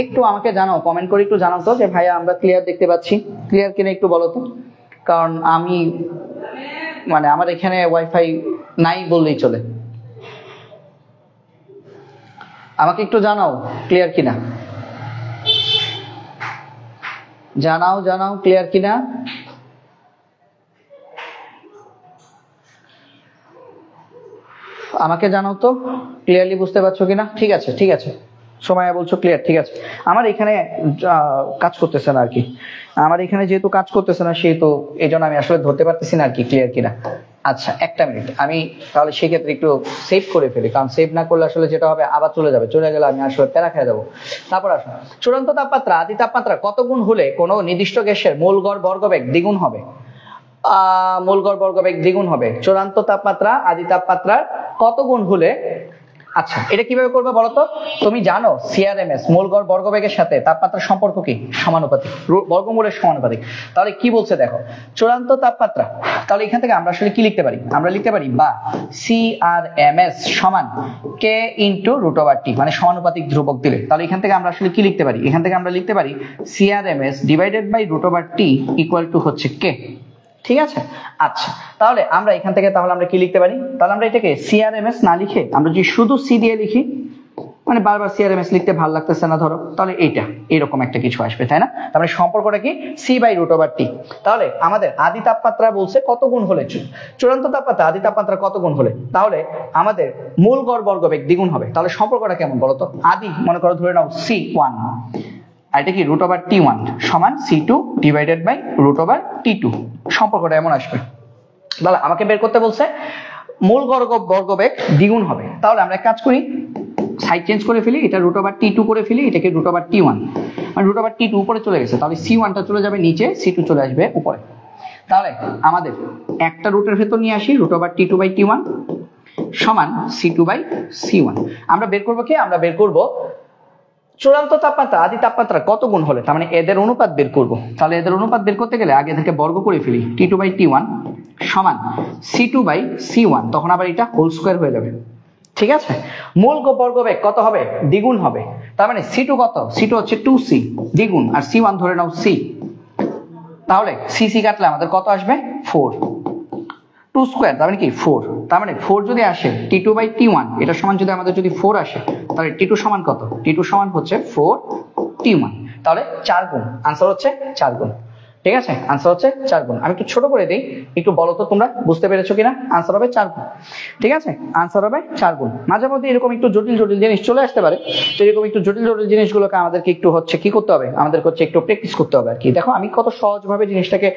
একটু আমাকে জানাও, কমেন্ট করে একটু জানাও তো যে ভাইয়া আমরা ক্লিয়ার দেখতে পাচ্ছি, ক্লিয়ার কিনা একটু বলো তো। কারণ আমি মানে আমার এখানে ওয়াইফাই নাই বললেই চলে। আমাকে একটু জানাও ক্লিয়ার কিনা, জানাও ক্লিয়ার কিনা। আমাকে জানাও তো ক্লিয়ারলি বুঝতে পারছো কিনা। ঠিক আছে সময় বলছো ক্লিয়ার, ঠিক আছে। আমার এখানে কাজ করতেছে না আর কি, আমার এখানে যেহেতু কাজ করতেছে না, সেহেতু এই জন্য আমি আসলে ধরতে পারতেছি না আর কি ক্লিয়ার কিনা। আচ্ছা, একটা মিনিট, আমি তাহলে সেই ক্ষেত্রে একটু সেভ করে ফেলি, কারণ সেভ না করলে আসলে যেটা হবে আবার চলে গেলে আমি আসলে প্যারা খেয়ে যাবো। তারপর আসুন, চূড়ান্ত তাপমাত্রা আদি তাপমাত্রা কত গুণ হলে কোনো নির্দিষ্ট গ্যাসের মোল গড় বর্গবেগ দ্বিগুণ হবে? মোল গড় বর্গবেগ দ্বিগুণ হবে চূড়ান্ত তাপমাত্রা আদি তাপমাত্রার কত গুণ হলে। আচ্ছা, এটা কিভাবে করবে বলো তো? তুমি জানো CRMS মোল গড় বর্গবেগের সাথে তাপমাত্রার সম্পর্ক কি? সমানুপাতিক, বর্গমূলের সমানুপাতিক। তাহলে কি বলছে দেখো, চূড়ান্ত তাপমাত্রা, তাহলে এখান থেকে আমরা আসলে কি লিখতে পারি? আমরা লিখতে পারি বা CRMS সমান K ইন্টু √T, মানে সমানুপাতিক ধ্রুবক দিলে। তাহলে এখান থেকে আমরা আসলে কি লিখতে পারি? এখান থেকে আমরা লিখতে পারি CRMS divided by √T equal to হচ্ছে K, ঠিক আছে। আচ্ছা, তাহলে আমরা এখান থেকে আমরা কি লিখতে পারি? তাহলে আমরা এটাকে CRMS না লিখে আমরা যদি শুধু C দিয়ে লিখি, মানে বারবার সিআরএমএস লিখতে ভালো লাগতেছে না ধরো, তাহলে এইটা এরকম একটা কিছু আসবে, তাই না? তার মানে সম্পর্কটা কি c/√/t। তাহলে আমাদের আদি তাপমাত্রা বলছে কত গুণ হলে, চূড়ান্ত তাপমাত্রা আদি তাপমাত্রা কত গুণ হলে, তাহলে আমাদের মূল গড় বর্গবেগ দ্বিগুণ হবে। তাহলে সম্পর্কটা কেমন বলো তো? আদি মনে করো ধরে নাও c1, আর এটা কি √/t1 সমান c2 ডিভাইডেড বাই √/t2, সম্পর্কটা এমন আসবে। তাহলে আমাকে বের করতে বলছে মূল গড় বর্গবেগ দ্বিগুণ হবে। তাহলে আমরা এক কাজ করি, সাইড চেঞ্জ করে ফেলি, এটা √/t2 করে ফেলি, এটাকে √/t1, মানে √/t2 উপরে চলে গেছে, তাহলে c1 টা চলে যাবে নিচে, c2 চলে আসবে উপরে। তাহলে আমাদের একটা রুটের ভেতর নিয়ে আসি, √/t2/t1 সমান c2/c1। আমরা বের করবো কি? আমরা বের করব চূড়ান্ত তাপমাত্রা আদি তাপমাত্রা কত গুণ হলে, তার মানে এদের অনুপাত বের করব। তাহলে এদের অনুপাত বের করতে গেলে আগে থেকে বর্গ করে ফেলি, t2/t1 সমান c2/c1, তখন আবার এটা হোল স্কয়ার হয়ে যাবে, ঠিক আছে? মূল বর্গবেগ কত হবে? দ্বিগুণ হবে। তার মানে c2 কত? c2 হচ্ছে 2c দ্বিগুণ, আর c1 ধরে নাও c, তাহলে c কাটলে আমাদের কত আসবে? 4, 2 স্কয়ার, তার মানে কি 4। তার মানে 4 যদি আসে t2/t1, এটা সমান যদি আমাদের যদি 4 আসে, তাহলে t2 সমান কত? t2 সমান হচ্ছে 4t1, তাহলে 4 গুণ। আনসার হচ্ছে 4 গুণ, ঠিক আছে? আনসার হচ্ছে 4 গুণ। আমি একটু ছোট করে দিই, একটু বলো তো তোমরা বুঝতে পেরেছো কিনা? আনসার হবে 4 গুণ, ঠিক আছে? আনসার হবে 4 গুণ। মাঝে মধ্যে এরকম একটু জটিল জটিল জিনিস চলে আসতে পারে, তো এরকম একটু জটিল জটিল জিনিসগুলোকে আমাদেরকে একটু হচ্ছে কি করতে হবে? আমাদের হচ্ছে একটু প্র্যাকটিস করতে হবে আর কি। দেখো আমি কত সহজভাবে জিনিসটাকে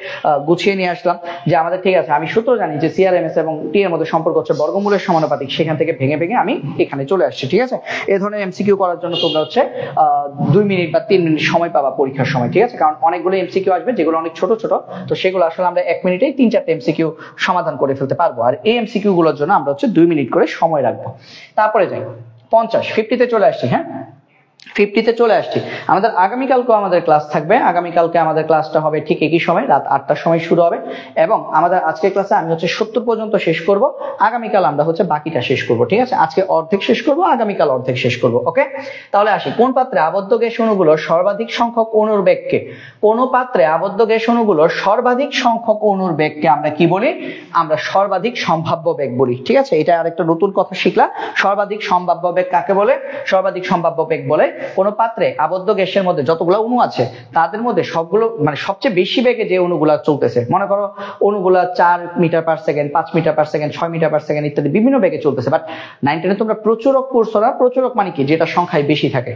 গুছিয়ে নিয়ে আসলাম, যে আমাদের ঠিক আছে আমি সূত্র জানি যে সিআরএমএস এবং টি এর মধ্যে সম্পর্ক হচ্ছে বর্গমূলের সমানুপাতিক, সেখান থেকে ভেঙে ভেঙে আমি এখানে চলে আসছি, ঠিক আছে? এই ধরনের এমসিকিউ করার জন্য তোমরা হচ্ছে 2 মিনিট বা 3 মিনিট সময় পাবা পরীক্ষার সময়, ঠিক আছে? কারণ অনেকগুলো এমসিকিউ আসবে যেগুলো অনেক ছোট ছোট, তো সেগুলো আসলে আমরা 1 মিনিটেই 3-4টা এমসিকিউ সমাধান করে ফেলতে পারবো। আর এই এমসিকিউ গুলোর জন্য আমরা হচ্ছে 2 মিনিট করে সময় রাখবো। তারপরে যাই 50 তে চলে আসছি। হ্যাঁ, 50 তে চলে আসছি। আমাদের আগামীকালকেও আমাদের ক্লাস থাকবে। আগামীকালকে আমাদের ক্লাসটা হবে ঠিক একই সময়, রাত 8টার সময় শুরু হবে, এবং আমাদের আজকের ক্লাসে আমি হচ্ছে 70 পর্যন্ত শেষ করব। আগামীকাল আমরা হচ্ছে বাকিটা শেষ করব, ঠিক আছে? আজকে অর্ধেক শেষ করব, আগামীকাল অর্ধেক শেষ করব, ওকে? তাহলে আসি, কোন পাত্রে আবদ্ধ গ্যাস অণুগুলোর সর্বাধিক সংখ্যক অণুর বেগকে, কোন পাত্রে আবদ্ধ গ্যাস অণুগুলোর সর্বাধিক সংখ্যক অণুর বেগকে আমরা কি বলি? আমরা সর্বাধিক সম্ভাব্য বেগ বলি, ঠিক আছে? এটা আরেকটা নতুন কথা শিখলা। সর্বাধিক সম্ভাব্য বেগ কাকে বলে? সর্বাধিক সম্ভাব্য বেগ বলে কোন পাত্রে আবদ্ধ গ্যাসের মধ্যে যতগুলো অণু আছে তাদের মধ্যে সবগুলো মানে সবচেয়ে বেশি বেগে যে অণুগুলা চলতেছে, মনে করো অণুগুলা 4 metre per second, 5 metre per second, 6 metre per second ইত্যাদি বিভিন্ন বেগে চলতেছে। বাট 9-10 তোমরা প্রচুরক পড়ছো না? প্রচুরক মানে কি? যেটা সংখ্যায় বেশি থাকে।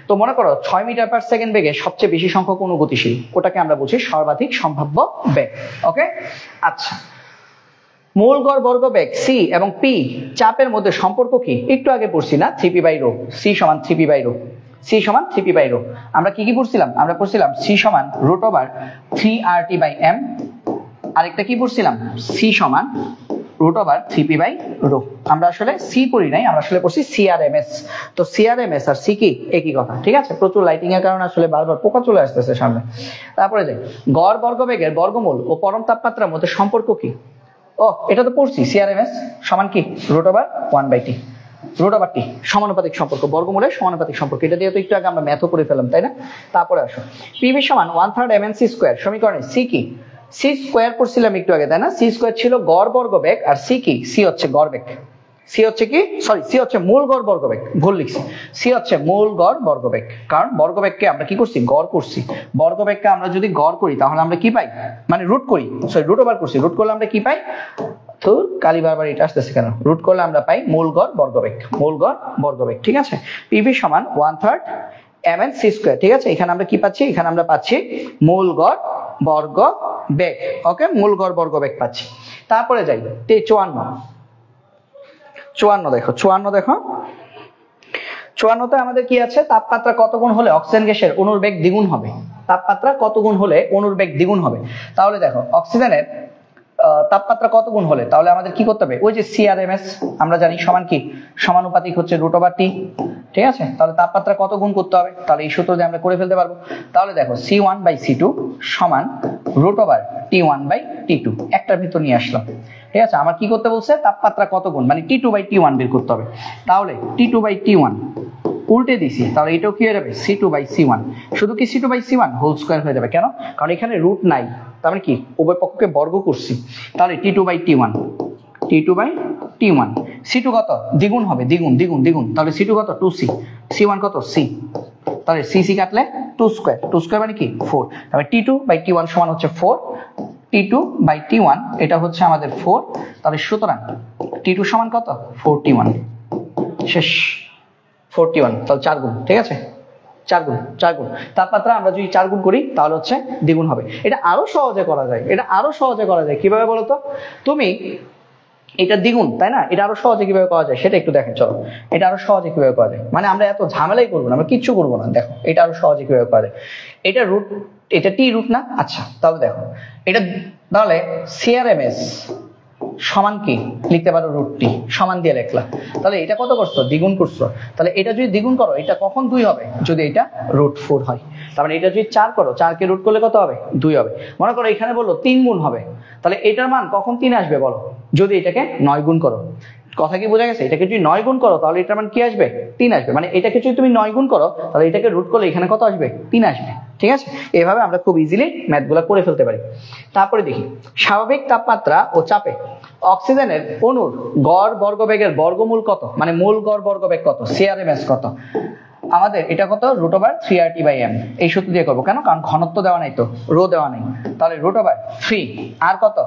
তো মনে করো 6 মিটার পার সেকেন্ড বেগে সবচেয়ে বেশি সংখ্যক অণু গতিশীল, ওটাকে আমরা বলছি সর্বাধিক সম্ভাব্য বেগ, ওকে? আচ্ছা, মূল গড় বর্গবেগ c এবং p চাপের মধ্যে সম্পর্ক কি? একটু আগে পড়ছি না, 3p/ρ, c সমান 3p/ρ, c সমান 3p/ρ। আমরা কি কি পড়ছিলাম? আমরা পড়ছিলাম c সমান √3RT/m, আরেকটা কি পড়ছিলাম? c সমান √3p/ρ। আমরা আসলে c পড়ি নাই, আমরা আসলে পড়ছি সিআরএমএস। তো সিআরএমএস আর c কি একই কথা, ঠিক আছে? প্রচুর লাইটিং এর কারণে আসলে বারবার পোকা চলে আসতেছে সামনে। তারপরে যাই, গড় বর্গবেগের বর্গমূল ও পরম তাপমাত্রার মধ্যে সম্পর্ক কি? ও, এটা তো পড়ছি, সিআরএমএস সমান কি? √1/t, √t সমানুপাতিক সম্পর্ক, বর্গমূলের সমানুপাতিক সম্পর্ক। এটা দিয়ে তো একটু আগে আমরা ম্যাথও করে ফেললাম, তাই না? তারপরে আসো, পিভি সমান 1/3 mnc²। সমীকরণে c কি? c স্কয়ার পড়ছিলাম একটু আগে, তাই না? c স্কয়ার ছিল গড় বর্গবেগ, আর c কি? c হচ্ছে গড় বেগ। c হচ্ছে কি? সরি, c হচ্ছে মূল গড় বর্গবেগ, ভুল লিখছি। c হচ্ছে মূল গড় বর্গবেগ, কারণ বর্গবেগকে আমরা কি করছি? গড় করছি। বর্গবেগকে আমরা যদি গড় করি তাহলে আমরা কি পাই? মানে রুট করি, সরি √ওভার করছি, রুট করলে আমরা কি পাই? তো কালি বারবার এটা আসতেছে কেন? রুট করলে আমরা পাই মূল গড় বর্গবেগ, মূল গড় বর্গবেগ, ঠিক আছে? পিভি সমান 1/3 mnc², ঠিক আছে? এখানে আমরা কি পাচ্ছি? এখানে আমরা পাচ্ছি মূল গড় বর্গবেগ, ওকে? মূল গড় বর্গবেগ পাচ্ছি। তারপরে যাই 54 দেখো, 54তে আমাদের কি আছে? তাপমাত্রা কত গুণ হলে অক্সিজেন গ্যাসের অণুর বেগ দ্বিগুণ হবে? তাপমাত্রা কত গুণ হলে অণুর বেগ দ্বিগুণ হবে? তাহলে দেখো, অক্সিজেনের তাপমাত্রা কত গুণ হলে, তাহলে আমাদের কি করতে হবে? ওই যে সিআরএমএস আমরা জানি সমান কি? সমানুপাতিক হচ্ছে √t, ঠিক আছে? তাহলে তাপমাত্রা কত গুণ করতে হবে? তাহলে এই সূত্র দিয়ে আমরা করে ফেলতে পারবো। তাহলে দেখো, c1/c2 সমান √t1/t2, একটার ভিতর নিয়ে আসলাম, ঠিক আছে? আমার কি করতে বলছে? তাপমাত্রা কত গুণ, মানে t2/t1 বের করতে হবে। তাহলে t2/t1 উল্টে দিছি, তাহলে এটাও কি হয়ে যাবে? c2/c1। শুধু কি c2/c1 হোল স্কয়ার হয়ে যাবে, কেন? কারণ এখানে রুট নাই, তার মানে কি উভয় পক্ষকে বর্গ করছি। তাহলে t2/t1 সি টু কত দ্বিগুণ হবে, দ্বিগুণ দ্বিগুণ দ্বিগুণ, তাহলে সি টু কত 2c, সি ওয়ান কত c, তাহলে সি সি কাটলে 2 স্কয়ার, 2 স্কয়ার মানে কি 4, তাহলে t2 বাই t1 সমান হচ্ছে 4, t2 বাই t1 এটা হচ্ছে আমাদের 4, তাহলে সুতরাং t2 সমান কত 4t1, শেষ 41, তাহলে 4 গুণ, ঠিক আছে 4 গুণ, 4 গুণ তাপমাত্রা আমরা যদি 4 গুণ করি তাহলে হচ্ছে দ্বিগুণ হবে। এটা আরো সহজে করা যায়, এটা আরো সহজে করা যায় কিভাবে বলো তো, তুমি এটা দ্বিগুণ তাই না, এটা আরো সহজে কিভাবে করা যায় সেটা একটু দেখেন, চলো এটা আরো সহজে কিভাবে করা যায়, মানে আমরা এত ঝামেলাই করবো না, আমরা কিচ্ছু করবো না, দেখো এটা আরো সহজে কিভাবে করা যায়। এটা রুট, এটা টি রুট না, আচ্ছা তাহলে দেখো এটা, তাহলে সিআরএমএস সমান কি লিখতে পারো রুট টি, সমান দিয়ে লেখলা, তাহলে এটা কত করছো দ্বিগুণ করছো, তাহলে এটা যদি দ্বিগুণ করো এটা কখন 2 হবে, যদি এটা রুট 4 হয়, তার মানে এটা যদি 4 করো, 4 কে রুট করলে কত হবে 2 হবে। মনে করো এখানে বললো 3 গুণ হবে, তাহলে এটার মান কখন 3 আসবে বলো, যদি এটাকে 9 গুণ করো, কথা কি বোঝা গেছে, এটাকে যদি 9 গুণ করো তাহলে এটার মান কি আসবে 3 আসবে, মানে এটাকে যদি তুমি 9 গুণ করো তাহলে এটাকে রুট করলে এখানে কত আসবে 3 আসবে, ঠিক আছে। এভাবে আমরা খুব ইজিলি ম্যাথগুলো করে ফেলতে পারি। তারপরে দেখি স্বাভাবিক তাপমাত্রা ও চাপে অক্সিজেনের অণুর গড় বর্গবেগের বর্গমূল কত, মানে মূল গড় বর্গবেগ কত, সিআরএমএস কত, আমাদের এটা কত রুট ওভার 3RT/m, এই সূত্র দিয়ে করবো, কেন কারণ ঘনত্ব দেওয়া নাই তো, রো দেওয়া নেই, তাহলে রুট ওভার 3 আর কত,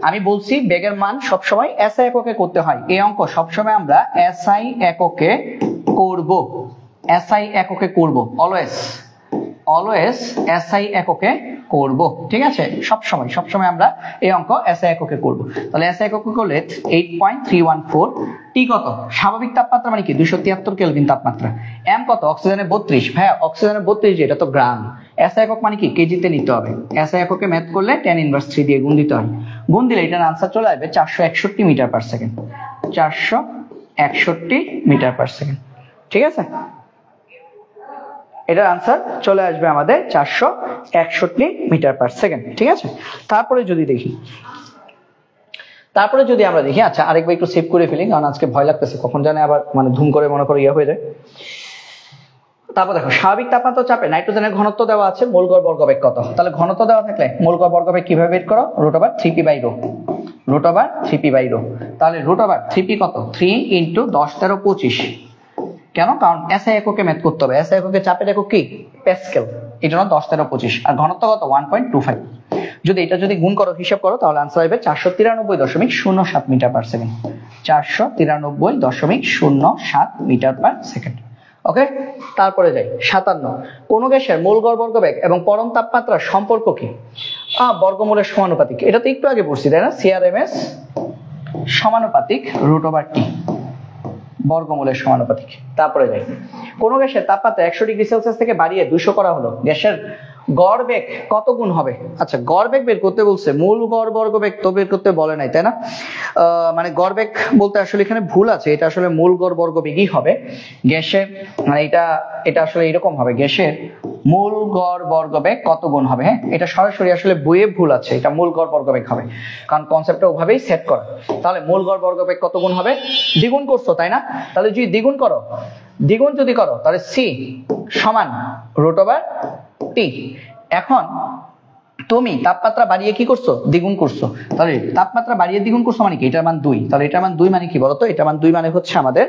আমি বলছি বেগের মান সবসময় SI এককে করতে হয়, এই অঙ্ক সবসময় আমরা SI এককে করব, SI এককে করব, অলওয়েজ SI এককে করব, ঠিক আছে, সবসময় সবসময় আমরা এই অঙ্ক SI এককে করব। তাহলে SI এককে করলে 8.314, টি কত স্বাভাবিক তাপমাত্রা মানে কি 273 কেলভিন তাপমাত্রা, m কত অক্সিজেনের 32, ভাইয়া অক্সিজেনের 32 এটা তো গ্রাম, SI একক মানে কি কেজিতে নিতে হবে, SI এককে ম্যাথ করলে tan ইনভার্স 3 দিয়ে গুণ দিতে হয়, গুণ দিলে এটার আনসার চলে আসবে 461 metre per second, 461 metre per second, ঠিক আছে, এটার আনসার চলে আসবে আমাদের 461 মিটার পার সেকেন্ড, ঠিক আছে। তারপরে যদি দেখি, তারপরে যদি আমরা দেখি, আচ্ছা আরেকবার একটু সেভ করে ফেলি কারণ আজকে ভয় লাগতেছে কখন জানে আবার মানে ধুম করে মনে করে ইয়ে হয়ে যায়। তারপর দেখো স্বাভাবিক তাপমাত্রা চাপে নাইট্রোজেনের ঘনত্ব দেওয়া আছে, মোল গড় বর্গবেগ কত, তাহলে ঘনত্ব দেওয়া থাকলে মোল গড় বর্গবেগ কিভাবে বের করো, root over 3p/ρ, root over 3p/ρ, তাহলে রুট ওভার 3p কত 3 × 10 13 25, কেন কারণ SI এককে ম্যাথ করতে হবে, SI এককে চাপের একক কি প্যাসকেল, এই জন্য 10 13 25, আর ঘনত্ব কত 1.25, যদি এটা যদি গুণ করো হিসাব করো তাহলে আনসার হবে 493.07 metre per second, 493.07 metre per second, okay. তারপরে যাই 57, কোন গ্যাসের মোল গড় বর্গবেগ এবং পরম তাপমাত্রার সম্পর্ক কি, বর্গমূলের সমানুপাতিক, এটা তো একটু আগে পড়ছি তাই না, সিআরএমএস সমানুপাতিক রুট ওভার টি, বর্গমূলের সমানুপাতিক। তারপরে যাই কোন গ্যাসের তাপমাত্রা 100 ডিগ্রি সেলসিয়াস থেকে বাড়িয়ে 200 করা হলো, গ্যাসের গড় বেগ কত গুণ হবে, আচ্ছা গড় বেগ বের করতে বলছে, মূল গড় বর্গবেগ তো বের করতে বলে নাই তাই না, মানে গড় বেগ বলতে আসলে এখানে ভুল আছে, এটা আসলে মূল গড় বর্গবেগই হবে গ্যাসের, মানে এটা আসলে এরকম হবে, গ্যাসের মূল গড় বর্গবেগ কত গুণ হবে, হ্যাঁ এটা সরাসরি আসলে বইয়ে ভুল আছে, এটা মূল গড় বর্গবেগ হবে কারণ কনসেপ্টটা ওভাবেই সেট করা। তাহলে মূল গড় বর্গবেগ কত গুণ হবে, দ্বিগুণ করছো তাই না, তাহলে যদি দ্বিগুণ করো, দ্বিগুণ যদি করো তাহলে সি সমান রুট ওভার টি, এখন তুমি তাপমাত্রা বাড়িয়ে কি করছো দ্বিগুণ করছো, তাহলে তাপমাত্রা বাড়িয়ে দ্বিগুণ করছো মানে কি এটার মান 2, তাহলে এটার মান 2 মানে কি বলতো, এটার মান 2 মানে হচ্ছে আমাদের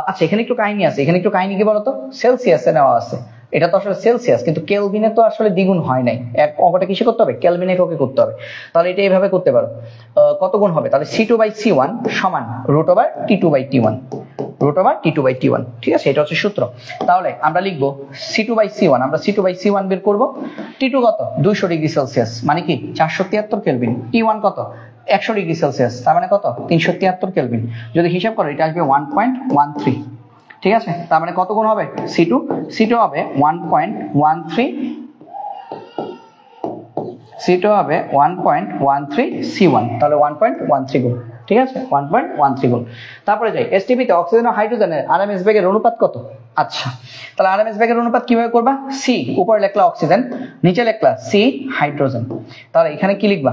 আচ্ছা এখানে একটু কাহিনী আছে, এখানে একটু কাহিনী কি বলতো, সেলসিয়াসে নেওয়া আছে, এটা তো আসলে সেলসিয়াস কিন্তু কেলভিনে তো আসলে দ্বিগুণ হয় নাই, এক অঙ্কটা কিসে করতে হবে কেলভিন এককে করতে হবে, তাহলে এটা এইভাবে করতে পারো, কত গুণ হবে তাহলে C2/C1 সমান root over T2/T1, root over T2/T1, ঠিক আছে, এটা হচ্ছে সূত্র। তাহলে আমরা লিখবো C2/C1, আমরা C2/C1 বের করব, T2 কত 200 ডিগ্রি সেলসিয়াস মানে কি 473 কেলভিন, T1 কত 100 ডিগ্রি সেলসিয়াস তার মানে কত 373 কেলভিন, যদি হিসাব করো এটা আসবে 1.13, ঠিক আছে, তার মানে কত গুণ হবে C2 হবে 1.13, C2 হবে 1.13 C1, তাহলে 1.13 গুণ, ঠিক আছে 1.13 গুণ। তারপরে যাই এসটিপি তে অক্সিজেন ও হাইড্রোজেনের আরএমএস বেগের অনুপাত কত, আচ্ছা তাহলে আরএমএস বেগের অনুপাত কিভাবে করবা, সি উপরে লিখলা অক্সিজেন নিচে লিখলা সি হাইড্রোজেন, তাহলে এখানে কি লিখবা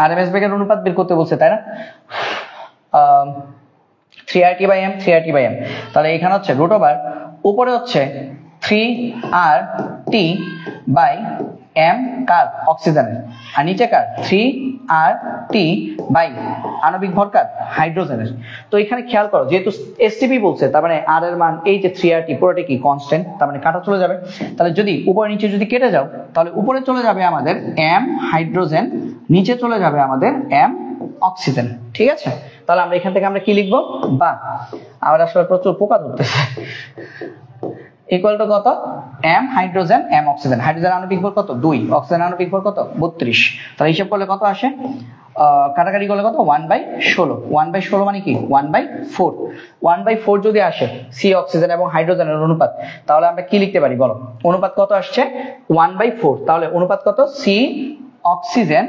আরএমএস বেগের অনুপাত বের করতে বলছে তাই না, 3RT/m, 3RT/m, তাহলে এখানে হচ্ছে রুট ওভার উপরে হচ্ছে 3RT/m m কার অক্সিজেনের, আর নিচে কার 3RT বাই আণবিক ভর কার হাইড্রোজেনের। তো এখানে খেয়াল করো যেহেতু এসটিপি বলছে তার মানে r এর মান এই যে 3RT পুরোটা কি কনস্ট্যান্ট, তার মানে কাটা চলে যাবে। তাহলে যদি উপরে নিচে যদি কেটে যাও তাহলে উপরে চলে যাবে আমাদের m হাইড্রোজেন, নিচে চলে যাবে আমাদের m অক্সিজেন। ঠিক আছে, তাহলে আমরা এখান থেকে আমরা কি লিখবো, বা আমরা আসলে প্রচুর পোকা ধরতেছে, ইকুয়াল টু কত m hydrogen m oxygen. Hydrogen আণবিক ভর কত 2, অক্সিজেন আণবিক ভর কত 32। তাহলে হিসাব করলে কত আসে, কাটাকাটি করলে কত 1/16। 1/16 মানে কি 1/4। 1/4 যদি আসে সি অক্সিজেন এবং হাইড্রোজেনের অনুপাত, তাহলে আমরা কি লিখতে পারি বলো, অনুপাত কত আসছে 1/4। তাহলে অনুপাত কত, সি অক্সিজেন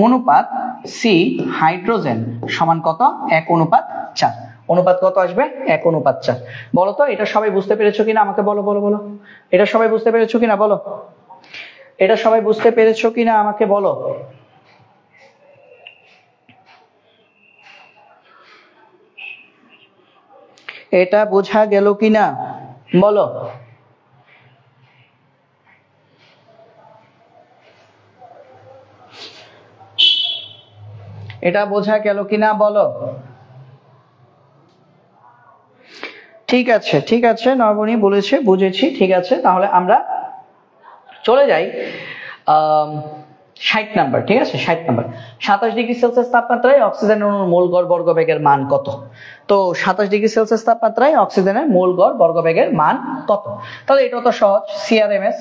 অনুপাত সি হাইড্রোজেন সমান কত 1:4। অনুপাত কত আসবে 1:4। বলো তো এটা সবাই বুঝতে পেরেছো কিনা আমাকে বলো বলো বলো, এটা সবাই বুঝতে পেরেছো কিনা বলো, এটা সবাই বুঝতে পেরেছো কিনা আমাকে বলো। এটা বোঝা গেল কিনা বলো। এটা বোঝা গেল কিনা বলো। ঠিক আছে ঠিক আছে, নবনী বলেছে, বুঝেছি, ঠিক আছে। তাহলে আমরা চলে যাই 60 নাম্বার। ঠিক আছে 60 নাম্বার, 27 ডিগ্রি সেলসিয়াস তাপমাত্রায় অক্সিজেনের অণুর মোল গড় বর্গবেগের মান কত। তো 27 ডিগ্রি সেলসিয়াস তাপমাত্রায় অক্সিজেনের মোল গড় বর্গবেগের মান কত। তাহলে এটা তো সহজ, CRMS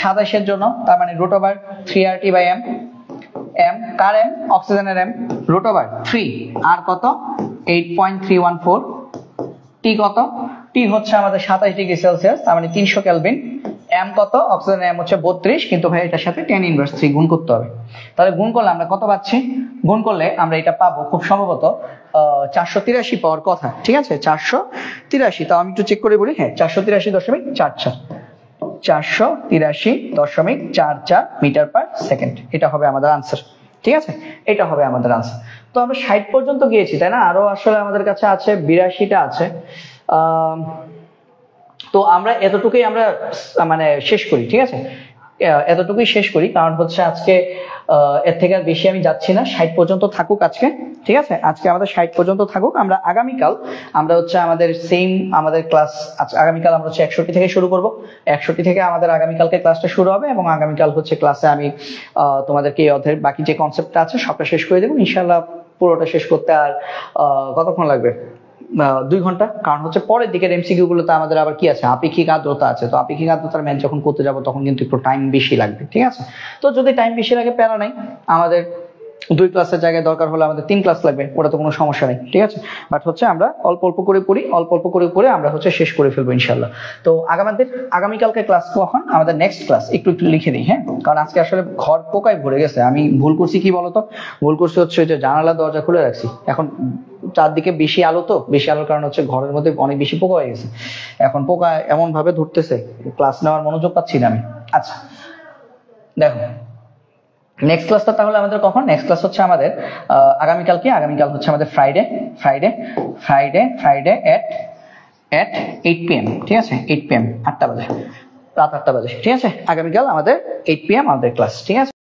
27 এর জন্য তার মানে √3RT/m, m কার m অক্সিজেনের m, √3 আর কত 8.314, টি কত, টি হচ্ছে আমাদের 27 ডিগ্রি সেলসিয়াস তার মানে 300 কেলভিন, m কত অক্সিজেনের m হচ্ছে 32, কিন্তু ভাই এটার সাথে 10⁻³ গুণ করতে হবে। তাহলে গুণ করলে আমরা কত পাচ্ছি, গুণ করলে আমরা এটা পাবো খুব সম্ভবত 483 পাওয়ার কথা। ঠিক আছে 483, তাও আমি একটু চেক করে বলি, হ্যাঁ 483.44, 483.44 মিটার পার সেকেন্ড, এটা হবে আমাদের আনসার। ঠিক আছে, এটা হবে আমাদের আনসার। তো আমরা 60 পর্যন্ত গিয়েছি তাই না, আরো আসলে আমাদের কাছে আছে 82টা আছে। তো আমরা এতটুকুই আমরা মানে শেষ করি। ঠিক আছে, এতটুকুই শেষ করি, কারণ হচ্ছে আজকে এর থেকে আর বেশি আমি যাচ্ছি না, 60 পর্যন্ত থাকুক আজকে। ঠিক আছে, আজকে আমাদের 60 পর্যন্ত থাকুক। আমরা আগামীকাল আমরা হচ্ছে আমাদের সেম আমাদের ক্লাস, আগামীকাল আমরা হচ্ছে 61 থেকে শুরু করব। 61 থেকে আমাদের আগামীকালকে ক্লাসটা শুরু হবে, এবং আগামীকাল হচ্ছে ক্লাসে আমি তোমাদেরকে এই অধ্যায়ের বাকি যে কনসেপ্টটা আছে সবটা শেষ করে দেবো ইনশাআল্লাহ। পুরোটা শেষ করতে আর কতক্ষণ লাগবে, 2 ঘন্টা। কারণ হচ্ছে পরের দিকের এমসিকিউ গুলোতে আমাদের আবার কি আছে, আপেক্ষিক আর্দ্রতা আছে। তো আপেক্ষিক আর্দ্রতার ম্যাথ যখন করতে যাব তখন কিন্তু একটু টাইম বেশি লাগবে। ঠিক আছে, তো যদি টাইম বেশি লাগে প্যারা নাই, আমাদের 2 ক্লাসের জায়গায় দরকার হলে আমাদের 3 ক্লাস লাগবে, ওটা তো কোনো সমস্যা নেই। ঠিক আছে, বাট হচ্ছে আমরা অল্প অল্প করে পড়ি, অল্প অল্প করে পড়ে আমরা হচ্ছে শেষ করে ফেলবো ইনশাআল্লাহ। তো আগামীকালকে ক্লাস কখন, আমাদের নেক্সট ক্লাস একটু লিখে দিই, হ্যাঁ, কারণ আজকে আসলে ঘর পোকায় ভরে গেছে। আমি ভুল করছি কি বলতো, ভুল করছি হচ্ছে যে জানালা দরজা খুলে রাখছি, এখন চারদিকে বেশি আলো, তো বেশি আলোর কারণে হচ্ছে ঘরের মধ্যে অনেক বেশি পোকা হয়ে গেছে। এখন পোকা এমন ভাবে ধরতেছে, ক্লাস নেওয়ার মনোযোগ পাচ্ছি না আমি। আচ্ছা দেখো নেক্সট ক্লাসটা তাহলে আমাদের কখন, নেক্সট ক্লাস হচ্ছে আমাদের আগামীকাল কি, আগামীকাল হচ্ছে আমাদের ফ্রাইডে at 8 PM। ঠিক আছে 8 PM, 8টা বাজে, রাত 8টা বাজে। ঠিক আছে, আগামীকাল আমাদের 8 PM আমাদের ক্লাস। ঠিক আছে।